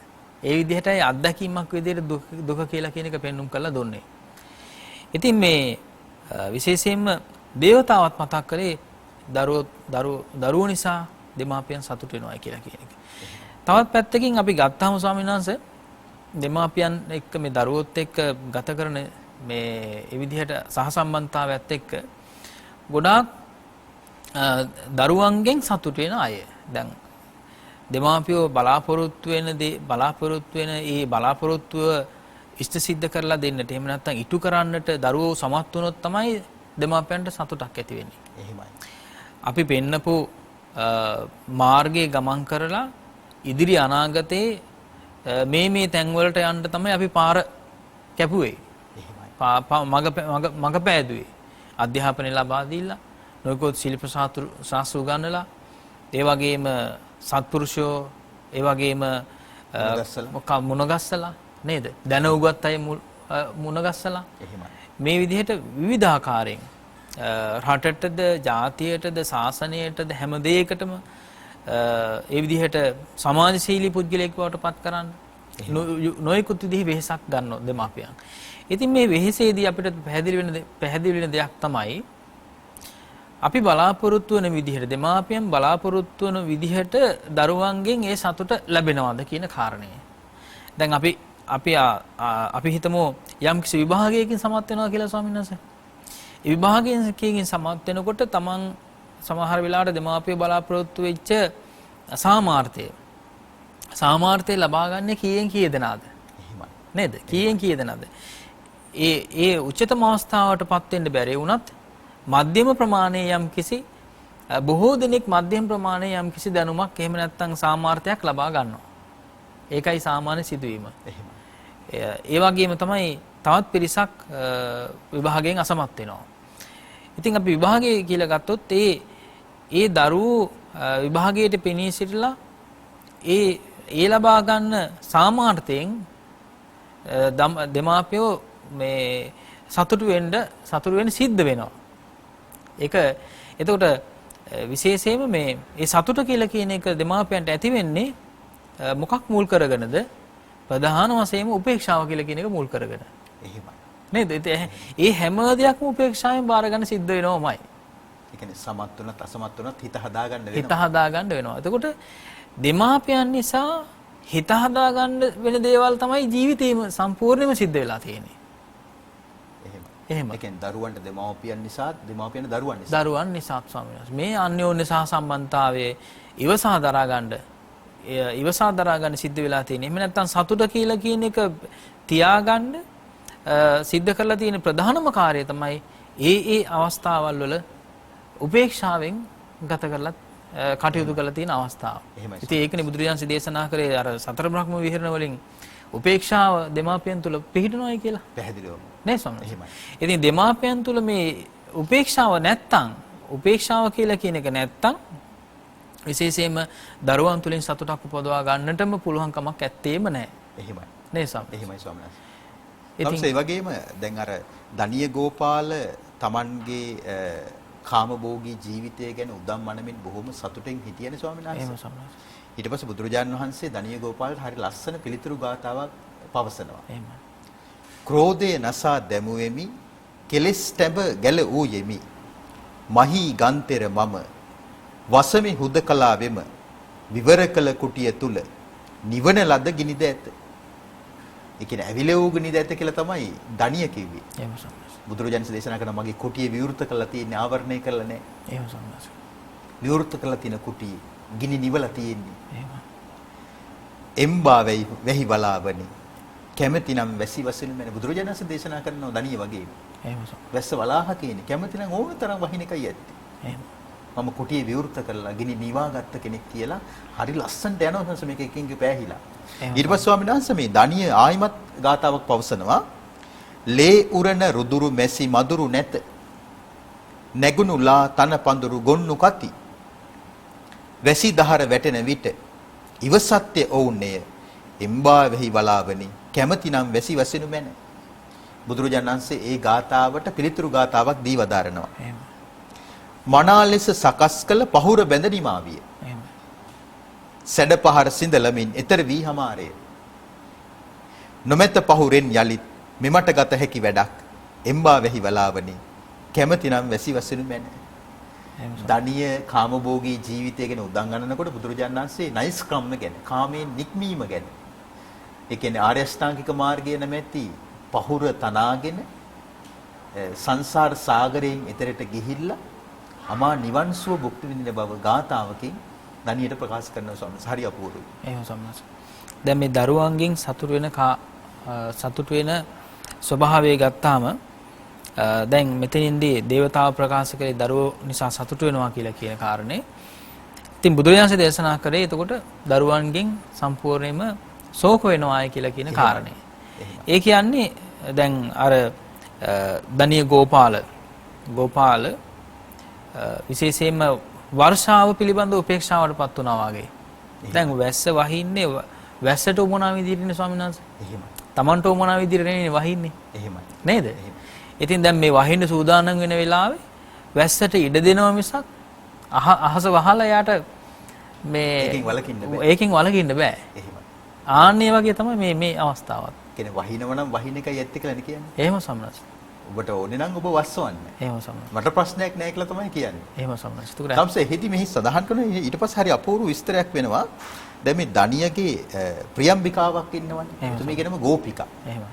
ඒ විදිහටයි අත්දැකීමක් විදිහට දුක කියලා කියන එක පෙන්눔 කරලා දුන්නේ. ඉතින් මේ විශේෂයෙන්ම දේවතාවත් මතක් කරේ දරුවෝ නිසා දෙමාපියන් සතුට වෙනවා කියලා කියන එක. තවත් පැත්තකින් අපි ගත්තාම ස්වාමීන් වහන්සේ දෙමාපියන් එක්ක මේ දරුවොත් එක්ක ගත කරන මේ ඒ විදිහට සහසම්බන්ධතාවයත් එක්ක ගොඩාක් දරුවන්ගෙන් සතුට වෙන අය. දැන් දෙමාපියෝ බලාපොරොත්තු වෙන ඒ බලාපොරොත්තුව ඉෂ්ට සිද්ධ කරලා දෙන්නට එහෙම නැත්නම් ඉටු කරන්නට දරුවෝ සමත් වුණොත් තමයි දෙමාපියන්ට සතුටක් ඇති වෙන්නේ. එහෙමයි. අපි පෙන්නපු මාර්ගයේ ගමන් කරලා ඉදිරි අනාගතේ මේ තැන් වලට යන්න තමයි අපි පාර කැපුවේ. මග පෑදුවේ. අධ්‍යාපනය ලබා දීලා නොයෙකුත් ශිල්ප ශාස්ත්‍ර උගන්වලා ඒ වගේම සත්පුරුෂයෝ ඒ වගේම මුණගස්සලා නේද? දැන උගත් අය මුණගස්සලා මේ විදිහට විවිධාකාරයෙන් රටටද ජාතියටද ශාසනයටද හැම දෙයකටම ඒ විදිහට සමාජශීලී පුද්ගලයෙක් බවට පත් කරන්න නොයෙකුත් විදිහේ වෙහෙසක් ගන්නවා දෙමාපියන්. ඉතින් මේ වෙහෙසේදී අපිට පැහැදිලි වෙන දෙයක් තමයි අපි බලාපොරොත්තු වෙන විදිහට දෙමාපියන් බලාපොරොත්තු වෙන විදිහට දරුවන්ගෙන් ඒ සතුට ලැබෙනවද කියන කාරණය. දැන් අපි හිතමු යම් කිසි විභාගයකින් සමත් වෙනවා කියලා ස්වාමීන් වහන්සේ. ඒ විභාගයකින් සමත් වෙනකොට තමන් සමහර වෙලාවට දෙමාපිය බලාපොරොත්තු වෙච්ච සාමාර්ථය ලබා ගන්න කීයෙන් දෙනාද? නේද? කීයෙන් දෙනාද? ඒ උච්චතම අවස්ථාවටපත් වෙන්න බැරි වුණත් මධ්‍යම ප්‍රමාණයේ යම් කිසි බොහෝ දෙනෙක් මධ්‍යම ප්‍රමාණයේ යම් කිසි දැනුමක් එහෙම නැත්නම් සාමාර්ථයක් ලබා ගන්නවා. ඒකයි සාමාන්‍ය සිදුවීම. ඒ වගේම තමයි තවත් පිරිසක් විභාගයෙන් අසමත් වෙනවා. ඉතින් අපි විභාගය කියලා ගත්තොත් ඒ දරුවෝ විභාගයට පෙනී සිටලා ඒ ලබා ගන්න සාමාර්ථයෙන් දෙමාපියෝ මේ සතුටු වෙන්න සිද්ධ වෙනවා. ඒක එතකොට විශේෂයෙන්ම මේ සතුට කියලා කියන එක දෙමාපියන්ට ඇති වෙන්නේ මොකක් මුල් කරගෙනද? ප්‍රධාන වශයෙන්ම උපේක්ෂාව කියලා කියන එක මුල් කරගෙන. එහෙමයි. නේද? ඒ හැම දෙයක්ම උපේක්ෂාවෙන් බාර ගන්න සිද්ධ වෙනවමයි. ඒ කියන්නේ සමත් වුණත් අසමත් වුණත් හිත හදාගන්න වෙනවා. හිත හදාගන්න වෙනවා. එතකොට දෙමාපියන් නිසා හිත හදාගන්න වෙන දේවල් තමයි ජීවිතේම සම්පූර්ණයෙන්ම සිද්ධ වෙලා තියෙන්නේ. එහෙම. ඒ කියන්නේ දරුවන්ට දෙමාපියන් නිසා දෙමාපියන් දරුවන් නිසා ස්වාමීන් වහන්සේ මේ අන්‍යෝන්‍ය සහසම්බන්ධතාවයේ ඉවසා දරා ගන්න සිද්ධ වෙලා තියෙන්නේ. එහෙම නැත්නම් සතුට කියලා කියන එක තියාගන්න සිද්ධ කරලා තියෙන ප්‍රධානම කාර්යය තමයි ඒ අවස්ථාවල් වල උපේක්ෂාවෙන් ගත කරලා කටයුතු කරලා තියෙන අවස්ථාව. ඉතින් ඒකනේ බුදුරජාණන් දේශනා කරේ අර සතර බ්‍රහ්ම විහරණ වලින් උපේක්ෂාව දෙමාපියන් තුල පිහිටනවායි කියලා. පැහැදිලිවම. නේ ස්වාමීනි. ඉතින් දෙමාපියන් තුල මේ උපේක්ෂාව කියලා කියන එක නැත්තම් විශේෂයෙන්ම දරුවන් තුලින් සතුටක් උපදවා ගන්නටම පුළුවන් කමක් ඇත්තේම නැහැ. එහෙමයි. නේ ස්වාමීනි. එහෙමයි ස්වාමීනි. ඉතින් ඒ වගේම දැන් අර දණිය ගෝපාල Tamanගේ කාමභෝගී ජීවිතය ගැන උදම් මනමින් බොහොම සතුටින් හිටියනේ ස්වාමීන් වහන්සේ. එහෙම ස්වාමීනි. ඊට පස්සේ බුදුරජාණන් වහන්සේ දණිය ගෝපාලට හරි ලස්සන පිළිතුරු ගාතාවක් පවසනවා. එහෙමයි. ක්‍රෝධය නසා දැමුවෙමි කෙලෙස් තැඹ ගැල වූ යෙමි මහී ගන්තෙර මම වසමි හුදකලා වෙම විවර කළ කුටිය තුල නිවන ලද ගිනිද ඇත. ඒ කියන්නේ ඇවිලෙව් ගිනිද ඇත කියලා තමයි දණිය කිව්වේ. එහෙම සම්මාස. බුදුරජාණන් දේශනා කරන මගේ කුටිය විවෘත කරලා තියෙන්නේ ආවරණය කරලා නැහැ. එහෙම සම්මාස. විවෘත කරලා තියෙන කුටිය ගිනි නිවලා තියෙන්නේ. එහෙම. එම්බා වෙහි බලාවනි කැමැතිනම් වැසි වසිනු මැන බුදුරජාණන් දේශනා කරනවා දණිය වගේ. එහෙම සම්. වැස්ස වලාහ කියන්නේ කැමැතිනම් ඕන තරම් වහින එකයි ඇත්තේ. එහෙම. මම කුටිය විවෘත කරලා ගිනි නිවාගත්ත කෙනෙක් කියලා හරි ලස්සනට යනවා සංස මේක එකකින් පෑහිලා. ඊට පස්සේ ස්වාමීන් වහන්සේ මේ දණිය ආයිමත් ගාතාවක් පවසනවා. ලේ උරන රුදුරු මැසි මදුරු නැත. නැගුණුලා තන පඳුරු ගොන්නු කති. වැසි දහර වැටෙන විට ඉවසත්‍ය ඔවුන්නේය. එම්බා වෙහි බලාවනි කැමැතිනම් වැසි වසිනු මැන. බුදුරජාණන් වහන්සේ ඒ ගාතාවට පිළිතුරු ගාතාවක් දී වදාරනවා. එහෙම. මනා ලෙස සකස් කළ පහුර බැඳ නිමාවිය. එහෙම. සැඩ පහර සිඳලමින් ඊතර වී හමාරේ. නොමැත පහුරෙන් යලිත් මෙමට ගත හැකි වැඩක් එම්බා වෙහි වලාවනි කැමැතිනම් වැසි වසනු මැන. දණිය කාමභෝගී ජීවිතය ගැන උදන් ගන්නකොට බුදුරජාණන් වහන්සේ නයිස් ක්‍රම ගැන කාමයෙන් නික්මීම ගැන ඒ කියන්නේ ආර්ය අෂ්ටාංගික මාර්ගය නැමැති පහුර තනාගෙන සංසාර සාගරයෙන් එතරට ගිහිල්ලා අමා නිවන් සුව භුක්ති විඳින බව ගාථාවකින් දණියට ප්‍රකාශ කරනවා ස්වාමීන් වහන්සේ. හරි අපූර්වයි. එහෙම සම්මාස. දැන් මේ දරුවන්ගෙන් සතුට වෙන ස්වභාවය ගත්තාම දැන් මෙතනින්දී දේවතාව ප්‍රකාශ කරේ දරුවෝ නිසා සතුට වෙනවා කියලා කියන කාරණේ. ඉතින් බුදුරජාණන්සේ දේශනා කරේ එතකොට දරුවන්ගෙන් සම්පූර්ණයෙන්ම ශෝක වෙනවායි කියලා කියන කාරණේ. ඒ කියන්නේ දැන් අර දණිය ගෝපාල විශේෂයෙන්ම වර්ෂාව පිළිබඳ උපේක්ෂාවටපත් වුණා වගේ. දැන් වැස්ස වහින්නේ වැස්සට උමනා විදිහටනේ ස්වාමීන් වහන්සේ. එහෙමයි. Tamanට උමනා විදිහට නෙවෙයි වහින්නේ. එහෙමයි. නේද? ඉතින් දැන් මේ වහින්න සූදානම් වෙන වෙලාවේ වැස්සට ඉඩ දෙනවා මිසක් අහස වහලා යාට මේ ඒකෙන් වලකින්න බෑ. එහෙමයි. ආන්නේ වගේ තමයි මේ අවස්ථාවත්. කියන්නේ වහිනව නම් වහින එකයි ඇත්ත කියලා නේ කියන්නේ. එහෙම සම්මත. ඔබට ඕනේ නම් ඔබ වස්සවන්න. එහෙම සම්මත. මට ප්‍රශ්නයක් නැහැ කියලා තමයි කියන්නේ. එහෙම සම්මත. තමසේ හෙදි මෙහි සඳහන් කරන ඊට පස්සේ හරි අපූර්ව විස්තරයක් වෙනවා. දැන් මේ දණියගේ ප්‍රියම්බිකාවක් ඉන්නවනේ. එතුමිය කියනම ගෝපිකා. එහෙම.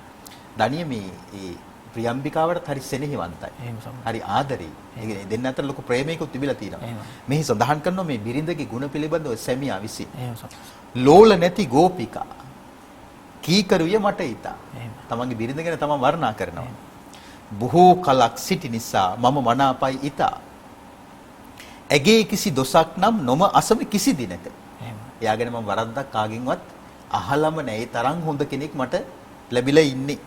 දණිය මේ ප්‍රියම්බිකාවට හරි සෙනෙහවන්තයි. හරි ආදරෙයි. ඒ කියන්නේ දෙන්න අතර ලොකු ප්‍රේමයකුත් තිබිලා තියෙනවා. මෙහි සඳහන් කරනවා මේ බිරිඳගේ ගුණ පිළිබඳව සැමියා විසින්. ලෝල නැති ගෝපිකා කීකරුය මට ඊතා. තමන්ගේ බිරිඳ ගැන තමන් වර්ණනා කරනවා. බොහෝ කලක් සිටි නිසා මම මනාපයි ඊතා. ඇගේ කිසි දොසක් නම් නොම අසම කිසි දිනක. එයා ගැන මම වරද්දක් කාගෙන්වත් අහලම නැහැ. ඒ තරම් හොඳ කෙනෙක් මට ලැබිලා ඉන්නේ.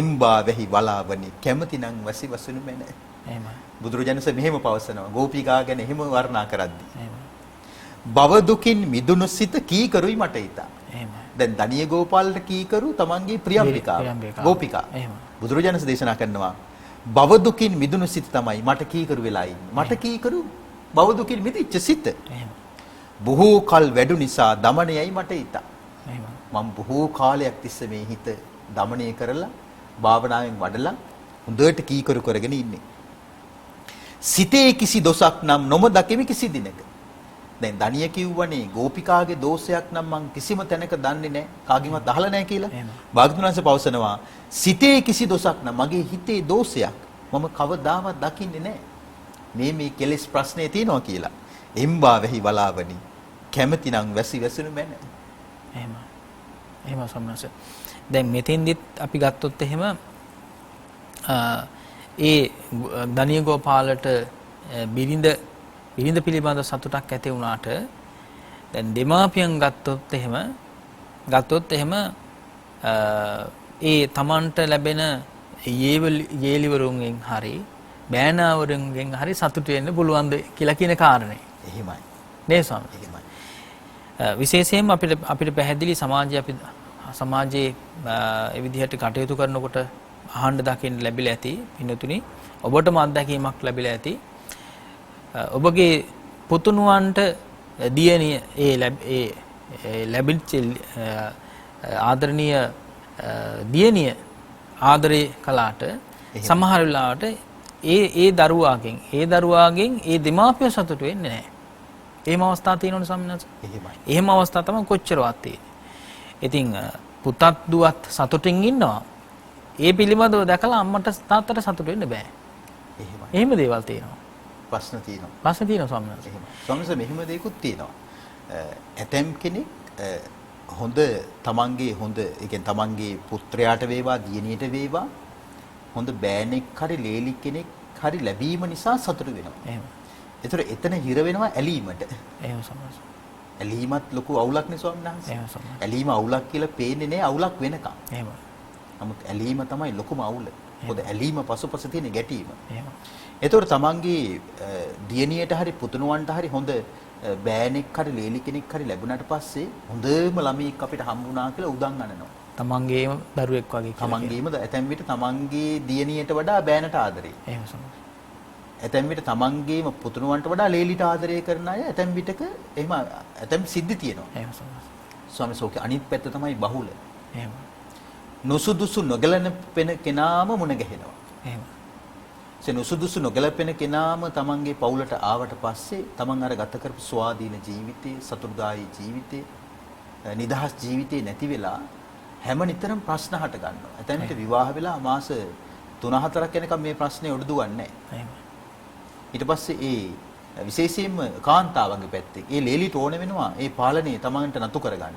එම්බා වෙහි වලාවනි කැමතිනම් වසි වසනු මැන. එහෙමයි. බුදුරජාණන්සේ මෙහෙම පවසනවා ගෝපිකා ගැන එහෙම වර්ණනා කරද්දී. එහෙමයි. භව දුකින් මිදුණු සිත කීකරුයි මට ඊතා. එහෙමයි. දැන් දණිය ගෝපාලට කීකරු තමන්ගේ ප්‍රියම්බිකාව ගෝපිකා. එහෙමයි. බුදුරජාණන්සේ දේශනා කරනවා භව දුකින් මිදුණු සිත තමයි මට කීකරු වෙලා ඉන්නේ. මට කීකරු භව දුකින් මිදිච්ච සිත. එහෙමයි. බොහෝ කල් වැඩු නිසා දමණයයි මට ඊතා. එහෙමයි. මම බොහෝ කාලයක් තිස්සේ මේ හිත දමණය කරලා භාවනාවෙන් වඩලා හොඳට කීකරු කරගෙන ඉන්නේ. සිතේ කිසි දොසක් නම් නොම දකිමි කිසි දිනක. දැන් දණිය කිව්වනේ ගෝපිකාගේ දෝෂයක් නම් මං කිසිම තැනක දන්නේ නැහැ. කාගෙන්වත් අහලා නැහැ කියලා. භාග්‍යවතුන් වහන්සේ පවසනවා සිතේ කිසි දොසක් නම් මගේ හිතේ දෝෂයක් මම කවදාවත් දකින්නේ නැහැ. මේ කෙලෙස් ප්‍රශ්නේ තියෙනවා කියලා. එම්බා වෙහි වලාවනි කැමතිනම් වැසි වැසුණු මැන. එහෙම සම්මත. දැන් මෙතෙන්දිත් අපි ගත්තොත් එහෙම ඒ දණිය ගෝපාලට බිරිඳ පිළිබඳ සතුටක් ඇති වුණාට දැන් දෙමාපියන් ගත්තොත් එහෙම ඒ තමන්ට ලැබෙන යේලිවරුන්ගෙන් හරි බෑනාවරුන්ගෙන් හරි සතුට වෙන්න පුළුවන්ද කියලා කියන කාරණේ. එහෙමයි. නේ ස්වාමී. එහෙමයි. විශේෂයෙන්ම අපිට පැහැදිලි සමාජයේ ඒ විදිහට කටයුතු කරනකොට අහන්න දකින්න ලැබිලා ඇති පින්නතුනි ඔබටම අත්දැකීමක් ලැබිලා ඇති ඔබගේ පුතුණුවන්ට දියණිය ලැබිච්ච ආදරණීය දියණිය ආදරේ කළාට සමහර වෙලාවට ඒ දරුවාගෙන් ඒ දෙමාපිය සතුටු වෙන්නේ නැහැ. එහෙම අවස්ථා තියෙනවනේ සම්මත. එහෙම අවස්ථා තමයි කොච්චරවත් තියෙන්නේ. ඉතින් පුතත් දුවත් සතුටින් ඉන්නවා. ඒ පිළිබඳව දැකලා අම්මට තාත්තට සතුට වෙන්න බෑ. එහෙම දේවල් තියෙනවා. ප්‍රශ්න තියෙනවා. ප්‍රශ්න තියෙනවා සම්මත. සම්මත මෙහෙම දෙයක්ත් තියෙනවා. ඇතැම් කෙනෙක් තමන්ගේ තමන්ගේ පුත්‍රයාට වේවා දියණියට වේවා හොඳ බෑනෙක් හරි ලේලි කෙනෙක් හරි ලැබීම නිසා සතුට වෙනවා. එහෙම. ඒතර එතන හිර වෙනවා ඇලීමට. එහෙම සම්මත. ඇලීමත් ලොකු අවුලක් නේ ස්වාමීන් වහන්සේ. එහෙම සම්මත. ඇලීම අවුලක් කියලා පේන්නේ නැහැ අවුලක් වෙනකම්. එහෙම. නමුත් ඇලීම තමයි ලොකුම අවුල. මොකද ඇලීම පසුපස තියෙන ගැටීම. එහෙම. ඒතර තමන්ගේ දියණියට හරි පුතුණුවන්ට හරි හොඳ බෑනෙක් හරි ලේලි කෙනෙක් හරි ලැබුණාට පස්සේ හොඳම ළමයෙක් අපිට හම්බුණා කියලා උදන් අනනවා. තමන්ගේම දරුවෙක් වගේ කියලා. තමන්ගේම ඇතැම් විට තමන්ගේ දියණියට වඩා බෑනට ආදරේ. එහෙම සම්මත. ඇතැම් විට තමන්ගේම පුතුණුවන්ට වඩා ලේලිට ආදරය කරන අය ඇතැම් විටක එහෙම ඇතැම් සිද්ධි තියෙනවා. එහෙම සම්මත. ස්වාමීසෝකේ අනිත් පැත්ත තමයි බහුල. එහෙම. නුසුදුසු නොගැලපෙන කෙනාම මුණ ගැහෙනවා. එහෙම. නුසුදුසු නොගැලපෙන කෙනාම තමන්ගේ පවුලට ආවට පස්සේ තමන් අර ගත කරපු ස්වාධීන ජීවිතේ, සතුටුදායී ජීවිතේ, නිදහස් ජීවිතේ නැති වෙලා හැම නිතරම ප්‍රශ්න හට ගන්නවා. ඇතැම් විට විවාහ වෙලා මාස 3-4ක් යනකම් මේ ප්‍රශ්නේ උඩුදුවන්නේ නැහැ. ඊට පස්සේ ඒ විශේෂයෙන්ම කාන්තාවගේ පැත්තේ ඒ ලේලිට ඕන වෙනවා ඒ පාලනය තමන්ට නතු කරගන්න.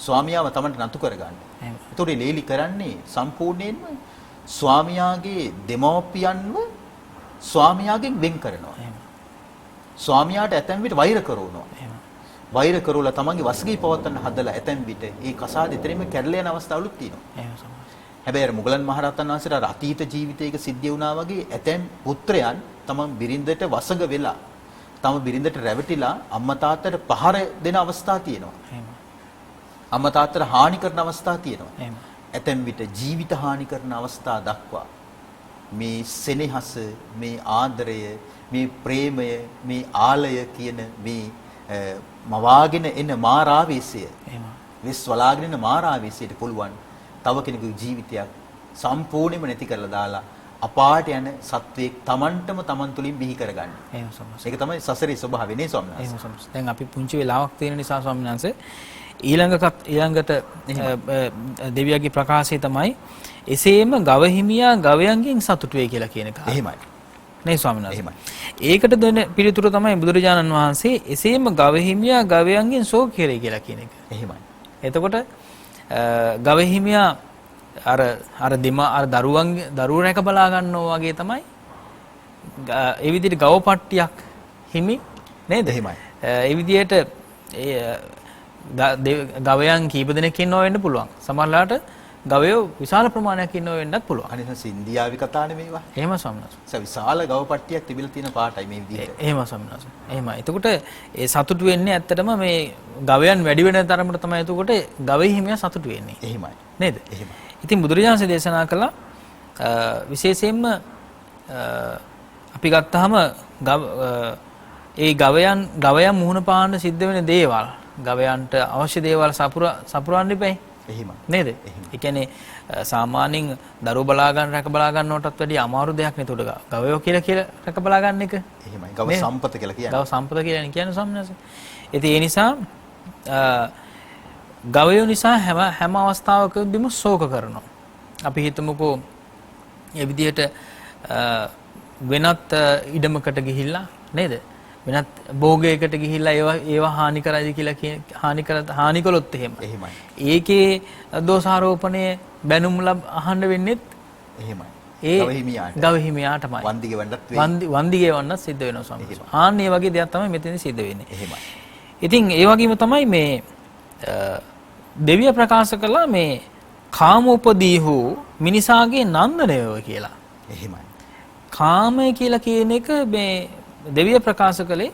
ස්වාමියාව තමන්ට නතු කරගන්න. ඒතකොට ලේලි කරන්නේ සම්පූර්ණයෙන්ම ස්වාමියාගේ දෙමව්පියන්ව ස්වාමියාගෙන් වෙන් කරනවා. ස්වාමියාට ඇතැම් විට වෛර කරනවා. වෛර කරවලා තමන්ගේ වසඟී පවත්තන්න හදලා ඇතැම් විට ඒ කසාද ඉතරෙම කැඩලා යන අවස්ථාවලුත් තියෙනවා. හැබැයි අර මුගලන් මහරහතන් වහන්සේට අර අතීත ජීවිතයක සිද්ධ වුණා වගේ ඇතැම් පුත්‍රයන් තමන් බිරිඳට වසඟ වෙලා තම බිරිඳට රැවටිලා අම්මා තාත්තට පහර දෙන අවස්ථා තියෙනවා. අම්මා තාත්තට හානි කරන අවස්ථා තියෙනවා. ඇතැම් විට ජීවිත හානි කරන අවස්ථා දක්වා මේ සෙනෙහස, මේ ආදරය, මේ ප්‍රේමය, මේ ආලය කියන මේ මවාගෙන එන මාරාවේශය, විස් වලාගෙන එන මාරාවේශයට පුළුවන් තව කෙනෙකුගේ ජීවිතයක් සම්පූර්ණයෙන්ම නැති කරලා දාලා අපාට යන සත්වයක් Tamanටම Taman තුලින් බිහි කරගන්න. එහෙම සම්මත. ඒක තමයි සසරේ ස්වභාවය නේ ස්වාමීන් වහන්සේ. එහෙම සම්මත. දැන් අපි පුංචි වෙලාවක් තියෙන නිසා ස්වාමීන් වහන්සේ ඊළඟට දෙවියන්ගේ ප්‍රකාශය තමයි එසේම ගව හිමියා ගවයන්ගෙන් සතුටු වේ කියලා කියන එක. එහෙමයි. නේ ස්වාමීන් වහන්සේ. එහෙමයි. ඒකට දෙන පිළිතුර තමයි බුදුරජාණන් වහන්සේ එසේම ගව හිමියා ගවයන්ගෙන් ශෝක කෙරේ කියලා කියන එක. එහෙමයි. එතකොට ගව හිමියා අර දරුවෝ රැක බලා ගන්නවා වගේ තමයි ඒ විදිහට ගව පට්ටියක් හිමි නේද? එහෙමයි. ඒ විදිහට ගවයන් කීප දෙනෙක් ඉන්නව වෙන්න පුළුවන්. සමහරලාට ගවයෝ විශාල ප්‍රමාණයක් ඉන්නව වෙන්නත් පුළුවන්. අනිත් ඉන්දියාවේ කතානේ මේවා. එහෙම සම්මත. විශාල ගව පට්ටියක් තිබිලා තියෙන පාටයි මේ විදිහට. එහෙම සම්මත. එහෙමයි. එතකොට ඒ සතුටු වෙන්නේ ඇත්තටම මේ ගවයන් වැඩි වෙන තරමට තමයි එතකොට ගවයි හිමියා සතුටු වෙන්නේ. එහෙමයි. නේද? එහෙමයි. ඉතින් බුදුරජාණන්සේ දේශනා කළා විශේෂයෙන්ම අපි ගත්තාම ඒ ගවයන් මුහුණ පාන්න සිද්ධ වෙන දේවල් ගවයන්ට අවශ්‍ය දේවල් සපුරන්න ඉපැයි. එහෙමයි. නේද? ඒ කියන්නේ සාමාන්‍යයෙන් දරුවෝ බලා ගන්න රැක බලා ගන්නවටත් වැඩිය අමාරු දෙයක් නේ උඩ ගවයෝ කියලා රැක බලා ගන්න එක. එහෙමයි. ගව සම්පත කියලා කියන්නේ. ගව සම්පත කියලා කියන්නේ සම්මනස. ඉතින් ඒ නිසා ගවයෝ නිසා හැම අවස්ථාවකදීම ශෝක කරනවා. අපි හිතමුකෝ මේ විදිහට වෙනත් ඉඩමකට ගිහිල්ලා නේද? වෙනත් භෝගයකට ගිහිල්ලා ඒවා හානි කරයිද කියලා හානි කළොත් එහෙම. එහෙමයි. ඒකේ දෝෂාරෝපණය බැනුම් අහන්න වෙන්නේත් එහෙමයි. ගව හිමියාටමයි. වන්දි ගෙවන්නත් සිද්ධ වෙනවා සමහරවිට. ආන්නේ වගේ දෙයක් තමයි මෙතනදී සිද්ධ වෙන්නේ. එහෙමයි. ඉතින් ඒ වගේම තමයි මේ දෙවිය ප්‍රකාශ කළා මේ කාමෝපදී වූ මිනිසාගේ නන්දනය කියලා. එහෙමයි. කාමය කියලා කියන එක මේ දෙවිය ප්‍රකාශ කළේ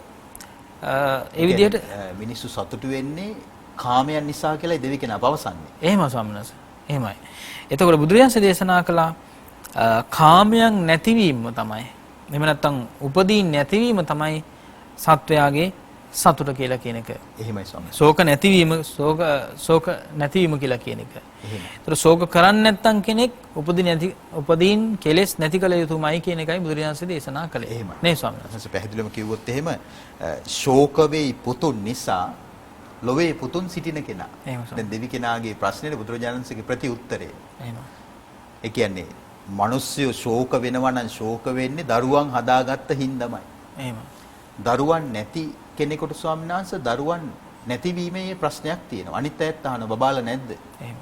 ඒ විදිහට මිනිස්සු සතුටු වෙන්නේ කාමයන් නිසා කියලායි දෙවි කෙනා පවසන්නේ. එහෙම ස්වාමීනස. එහෙමයි. එතකොට බුදුරජාණන් දේශනා කළා කාමයන් නැතිවීම තමයි. එහෙම නැත්නම් උපදීන් නැතිවීම තමයි සත්වයාගේ සතුට කියලා කියන එක. එහෙමයි ස්වාමීනි. ශෝක නැතිවීම කියලා කියන එක. එහෙමයි. ඒතර ශෝක කරන්නේ නැත්නම් කෙනෙක් උපදීන් කෙලෙස් නැති කළ යුතුමයි කියන එකයි බුදුරජාණන් දේශනා කළේ. එහෙමයි. නේ ස්වාමීනි. පැහැදිලිවම කිව්වොත් එහෙම ශෝක වෙයි පුතුන් නිසා ලොවේ පුතුන් සිටින කෙනා. දැන් දෙවි කෙනාගේ ප්‍රශ්නෙට බුදුරජාණන්සේගේ ප්‍රතිඋත්තරය. එහෙමයි. ඒ කියන්නේ මිනිස්සු ශෝක වෙනවා නම් ශෝක වෙන්නේ දරුවන් හදාගත්ත හින්දාමයි. එහෙමයි. දරුවන් නැති කෙනෙකුට ස්වාමීන් වහන්සේ දරුවන් නැතිවීමේ ප්‍රශ්නයක් තියෙනවා. අනිත් අයත් අහන බබාලා නැද්ද? එහෙම.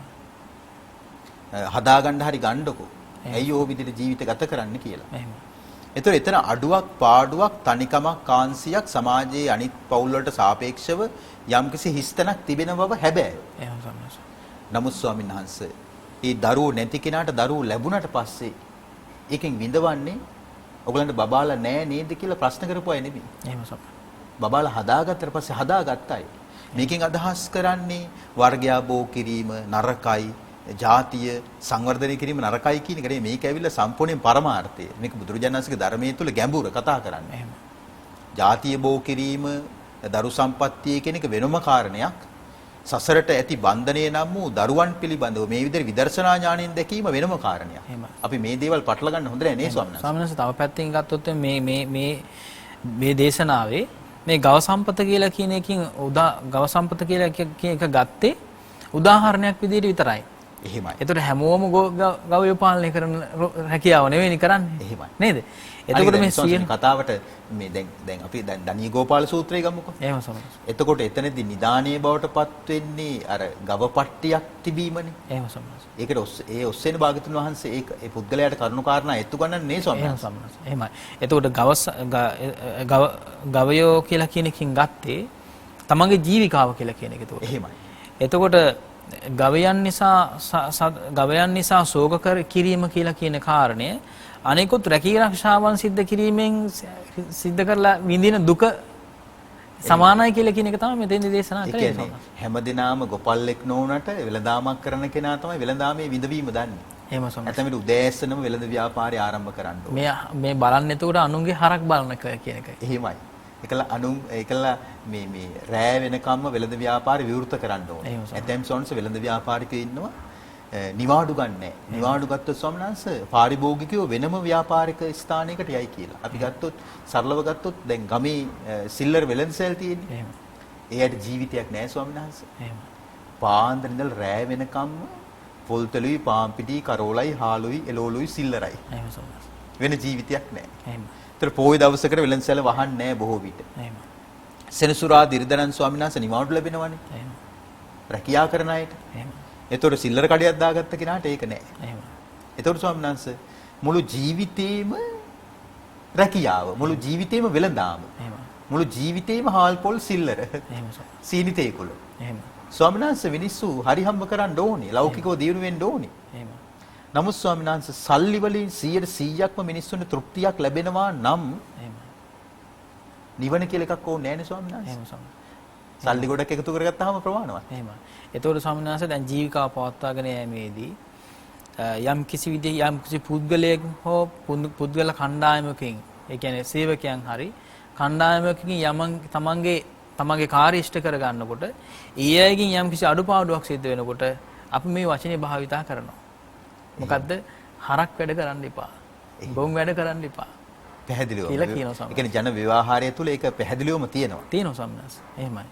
හදාගන්න හරි ගන්නකො. ඇයි ඕ විදිහට ජීවිත ගත කරන්න කියලා. එහෙම. ඒතර එතන අඩුවක් පාඩුවක් තනිකමක් කාන්සියක් සමාජයේ අනිත් පවුල් වලට සාපේක්ෂව යම්කිසි හිස්තැනක් තිබෙන බව හැබැයි. එහෙම සම්මත. නමුත් ස්වාමීන් වහන්සේ ඒ දරුවෝ නැති කෙනාට දරුවෝ ලැබුණට පස්සේ ඒකෙන් විඳවන්නේ ඔයගලන්ට බබාලා නැහැ නේද කියලා ප්‍රශ්න කරපු අය නෙමෙයි. එහෙම සම්මත. බබාලා හදාගත්තට පස්සේ හදාගත්තයි. මේකෙන් අදහස් කරන්නේ වර්ගයාබෝ කිරීම නරකයි, ජාතිය සංවර්ධනය කිරීම නරකයි කියන එක නෙමෙයි. මේක ඇවිල්ලා සම්පූර්ණයෙන් පරමාර්ථය. මේක බුදුරජාණන්සේගේ ධර්මයේ තුල ගැඹුර කතා කරන්නේ. එහෙම. ජාතිය බෝ කිරීම, දරු සම්පත්තිය කියන එක වෙනම කාරණයක්. සසරට ඇති බන්ධනය නම් වූ දරුවන් පිළිබඳව මේ විදිහට විදර්ශනා ඥාණයෙන් දැකීම වෙනම කාරණයක්. අපි මේ දේවල් පටල ගන්න හොඳ නැහැ නේ ස්වාමීන් වහන්සේ. ස්වාමීන් වහන්සේ තව පැත්තකින් ගත්තොත් මේ දේශනාවේ මේ ගව සම්පත කියලා කියන එකකින් ගව සම්පත කියලා කියන එක ගත්තේ උදාහරණයක් විදිහට විතරයි. එහෙමයි. ඒතර හැමෝම ගවය පාලනය කරන හැකියාව නෙවෙයි කරන්නේ. එහෙමයි. නේද? එතකොට මේ සියන කතාවට මේ දැන් අපි දැන් දණී ගෝපාල සූත්‍රය ගමුකෝ. එහෙම සමහර. එතකොට එතනදී නිදානීය බවටපත් වෙන්නේ අර ගවපට්ටියක් තිබීමනේ. එහෙම සමහර. ඒකට ඔස්සේන භාගතුන් වහන්සේ ඒ පුද්ගලයාට කරුණු කාරණා එත්තු ගන්නන්නේ ස්වාමීන් වහන්සේ. එහෙම සමහර. එහෙමයි. එතකොට ගවයෝ කියලා කියන එකකින් ගත්තේ තමන්ගේ ජීවිකාව කියලා කියන එක එතකොට. එහෙමයි. එතකොට ගවයන් නිසා ශෝක කිරීම කියලා කියන කාරණය අනෙකුත් රැකී ආරක්ෂාවන් සිද්ධ කිරීමෙන් සිද්ධ කරලා විඳින දුක සමානයි කියලා කියන එක තමයි මෙතෙන්දී දේශනා කරන්නේ. ඒ කියන්නේ හැමදිනාම ගොපල්ලෙක් නොවුනට වෙළඳාමක් කරන කෙනා තමයි වෙළඳාමේ විඳවීම දන්නේ. එහෙම සමහර. නැත්නම් උදෑසනම වෙළඳ ව්‍යාපාරය ආරම්භ කරන්න ඕනේ. මේ බලන්නේ එතකොට අනුන්ගේ හරක් බලන කියන එකයි. එහෙමයි. ඒකලා මේ රෑ වෙනකම්ම වෙළඳ ව්‍යාපාරය විවෘත කරන්න ඕනේ. ඇතැම් සොන්ස් වෙළඳ ව්‍යාපාරිකයෝ ඉන්නවා නිවාඩු ගන්නෑ. නිවාඩු ගත්තොත් ස්වාමීන් වහන්සේ පාරිභෝගිකයෝ වෙනම ව්‍යාපාරික ස්ථානයකට යයි කියලා. අපි ගත්තොත් සරලව ගත්තොත් දැන් ගමේ සිල්ලර් වෙළඳසැල් තියෙන්නේ. ඒකට ජීවිතයක් නෑ ස්වාමීන් වහන්සේ. පාන්දර ඉඳලා රෑ වෙනකම්ම පොල්තලුයි පාන් පිටි කරෝලයි හාලුයි එළවලුයි සිල්ලරයි. වෙන ජීවිතයක් නෑ. ඒතර පොයි දවසකට වෙළඳසැල වහන්නේ නෑ බොහෝ විට. සෙනසුරාදා ඉරිදනන් ස්වාමීන් වහන්සේ නිවාඩු ලැබෙනවනේ. රැකියා කරන අයට. එතකොට සිල්ලර කඩයක් දාගත්ත කෙනාට ඒක නෑ. එතකොට ස්වාමීන් වහන්සේ මුළු ජීවිතේම රැකියාව, මුළු ජීවිතේම වෙළඳාම. මුළු ජීවිතේම හාල් පොල් සිල්ලර. සීනි තේකුල. ස්වාමීන් වහන්සේ මිනිස්සු හරි හම්බ කරන්න ඕනේ, ලෞකිකව දියුණු වෙන්න ඕනේ. නමුත් ස්වාමීන් වහන්සේ සල්ලි වලින් 100%ක්ම මිනිස්සුන්ට තෘප්තියක් ලැබෙනවා නම් නිවන කියලා එකක් ඕනේ නෑනේ ස්වාමීන් වහන්සේ. සල්ලි ගොඩක් එකතු කරගත්තාම ප්‍රමාණවත්. එහෙමයි. ඒතකොට ස්වාමීන් වහන්සේ දැන් ජීවිකාව පවත්වාගෙන යෑමේදී යම් කිසි විදිහේ යම් කිසි පුද්ගලයෙක් හෝ පුද්ගල කණ්ඩායමකින්, ඒ කියන්නේ සේවකයන් හරි කණ්ඩායමකින් යමන් තමන්ගේ කාර්ය ඉෂ්ට කර ගන්නකොට ඒ අයගෙන් යම් කිසි අඩුපාඩුවක් සිද්ධ වෙනකොට අපි මේ වචනේ භාවිතා කරනවා. මොකද්ද? හරක් වැඩ කරන්න එපා. බොම් වැඩ කරන්න එපා. පැහැදිලිවම. කියලා කියනවා ස්වාමීන්. ඒ කියන්නේ ජන ව්‍යවහාරය තුළ ඒක පැහැදිලිවම තියෙනවා. තියෙනවා ස්වාමීන් වහන්සේ. එහෙමයි.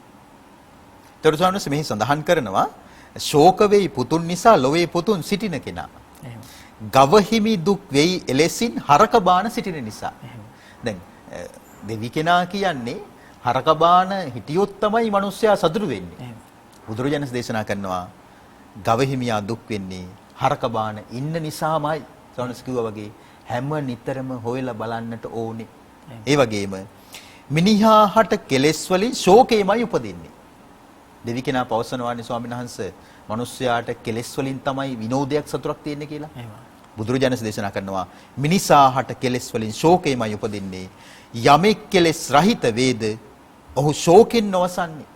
ඒතර ස්වාමීන් වහන්සේ මෙහි සඳහන් කරනවා ශෝක වෙයි පුතුන් නිසා ලොවේ පුතුන් සිටින කෙනා. ගව හිමි දුක් වෙයි එලෙසින් හරක බාන සිටින නිසා. දැන් දෙවි කෙනා කියන්නේ හරක බාන හිටියොත් තමයි මිනිස්සයා සතුටු වෙන්නේ. බුදුරජාණන් දේශනා කරනවා ගව හිමියා දුක් වෙන්නේ හරක බාන ඉන්න නිසාමයි. සවනස් කිව්වා වගේ හැම නිතරම හොයලා බලන්නට ඕනේ. ඒ වගේම මිනිහා හට කෙලෙස් වලින් ශෝකේමයි උපදින්නේ. දෙවි කෙනා පවසනවානේ ස්වාමීන් වහන්සේ මිනිස්යාට කෙලෙස් වලින් තමයි විනෝදයක් සතුටක් තියෙන්නේ කියලා. බුදුරජාණන් දේශනා කරනවා මිනිසා හට කෙලෙස් වලින් ශෝකේමයි උපදින්නේ. යමෙක් කෙලෙස් රහිත වේද ඔහු ශෝකෙන් නොවසන්නේ.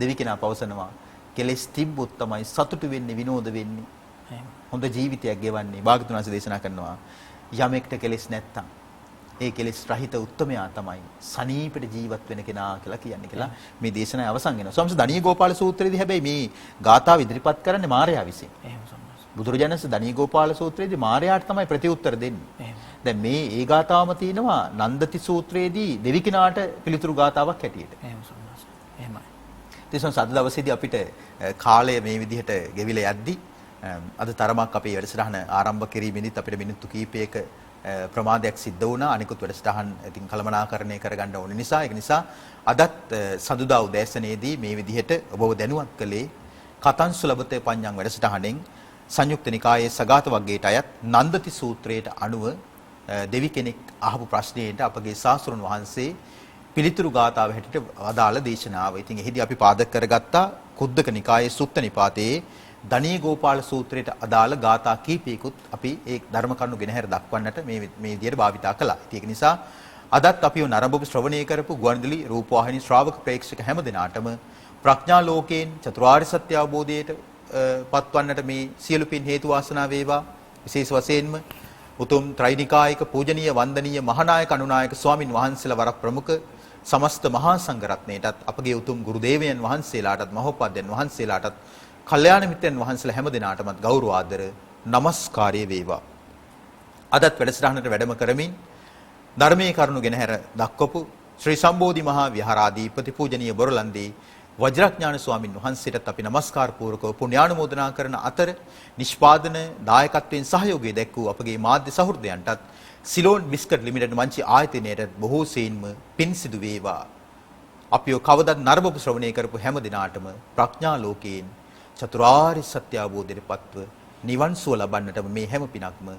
දෙවි කෙනා පවසනවා කෙලෙස් තිබ්බොත් තමයි සතුටු වෙන්නේ, විනෝද වෙන්නේ. හොඳ ජීවිතයක් ගෙවන්නේ. භාගතුන් වහන්සේ දේශනා කරනවා යමෙක්ට කෙලෙස් නැත්තම් ඒ කෙලෙස් රහිත උත්තමයා තමයි සනීපට ජීවත් වෙන කෙනා කියලා කියන්නේ කියලා මේ දේශනාවේ අවසන් වෙනවා. සෝමස දණීය ගෝපාල සූත්‍රයේදී හැබැයි මේ ගාථාව ඉදිරිපත් කරන්නේ මාරයා විසින්. බුදුරජාණන් වහන්සේ දණීය ගෝපාල සූත්‍රයේදී මාරයාට තමයි ප්‍රතිඋත්තර දෙන්නේ. දැන් මේ ඒ ගාථාවම තියෙනවා නන්දති සූත්‍රයේදී දෙවි කෙනාට පිළිතුරු ගාථාවක් හැටියට. එහෙමයි. ඉතින් සද දවසේදී අපිට කාලය මේ විදිහට ගෙවිලා යද්දී අද තරමක් අපේ වැඩසටහන ආරම්භ කිරීමේදීත් අපිට මිනිත්තු කිහිපයක ප්‍රමාදයක් සිද්ධ වුණා. අනිකුත් වැඩසටහන් ඉතින් කළමනාකරණය කරගන්න ඕන නිසා ඒක නිසා අදත් සඳුදා උදෑසනේදී මේ විදිහට ඔබව දැනුවත් කළේ කතං සුලභතේ පඤ්ඤං වැඩසටහනෙන් සංයුක්ත නිකායේ සගත වර්ගයට අයත් නන්දති සූත්‍රයට අනුව දෙවි කෙනෙක් අහපු ප්‍රශ්නයට අපගේ ශාස්ත්‍රඥ වහන්සේ පිළිතුරු ගාථාව හැටියට අදාළ දේශනාව. ඉතින් එහිදී අපි පාදක කරගත්තා කුද්දක නිකායේ සුත්ත නිපාතයේ දණීය ගෝපාල සූත්‍රයට අදාළ ගාථා කීපයකුත් අපි ඒ ධර්ම කරුණු ගෙනහැර දක්වන්නට මේ විදියට භාවිතා කළා. ඒක නිසා අදත් අපිව නරඹපු ශ්‍රවණය කරපු ගුවන්විදුලි රූපවාහිනී ශ්‍රාවක ප්‍රේක්ෂක හැම දිනාටම ප්‍රඥා ලෝකයෙන් චතුරාර්ය සත්‍ය අවබෝධයට පත්වන්නට මේ සියලු පින් හේතු වාසනා වේවා. විශේෂ වශයෙන්ම උතුම් ත්‍රිනිකායික පූජනීය වන්දනීය මහානායක අනුනායක ස්වාමින් වහන්සේලා වරක් ප්‍රමුඛ සමස්ත මහා සංඝරත්නයටත් අපගේ උතුම් ගුරු දේවයන් වහන්සේලාටත් මහෝපාද්‍යයන් වහන්සේලාටත් කල්යාණ මිත්‍රයන් වහන්සේලා හැම දිනාටමත් ගෞරව ආදර නමස්කාරය වේවා. අදත් වැඩසටහනට වැඩම කරමින් ධර්මයේ කරුණු ගෙන හැර දක්වපු ශ්‍රී සම්බෝධි මහා විහාරාධිපති පූජනීය බොරලන්දී වජ්‍රඥාන ස්වාමින් වහන්සේටත් අපි নমස්කාර පූර්වකව පුණ්‍යානුමෝදනා කරන අතර නිෂ්පාදන දායකත්වයෙන් සහයෝගය දැක්වූ අපගේ මාධ්‍ය සහෘදයන්ටත් සිලෝන් බිස්කට් ලිමිටඩ් මංචි ආයතනයට බොහෝ සෙයින්ම පින් සිදු වේවා. අපිව කවදත් නරඹපු ශ්‍රවණය කරපු හැම දිනාටම ප්‍රඥා ලෝකයෙන් චතුරාර්ය සත්‍ය අවබෝධයට පත්ව නිවන් සුව ලබන්නටම මේ හැම පිනක්ම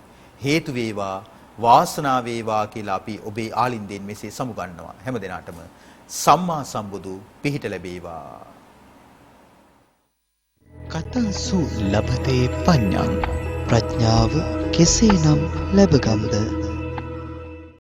හේතු වේවා වාසනාව වේවා කියලා අපි ඔබේ ආලින්දයෙන් මෙසේ සමුගන්නවා. හැම දිනාටම සම්මා සම්බුදු පිහිට ලැබේවා. කතංසු ලබතේ පඤ්ඤං ප්‍රඥාව කෙසේනම් ලැබගම්ද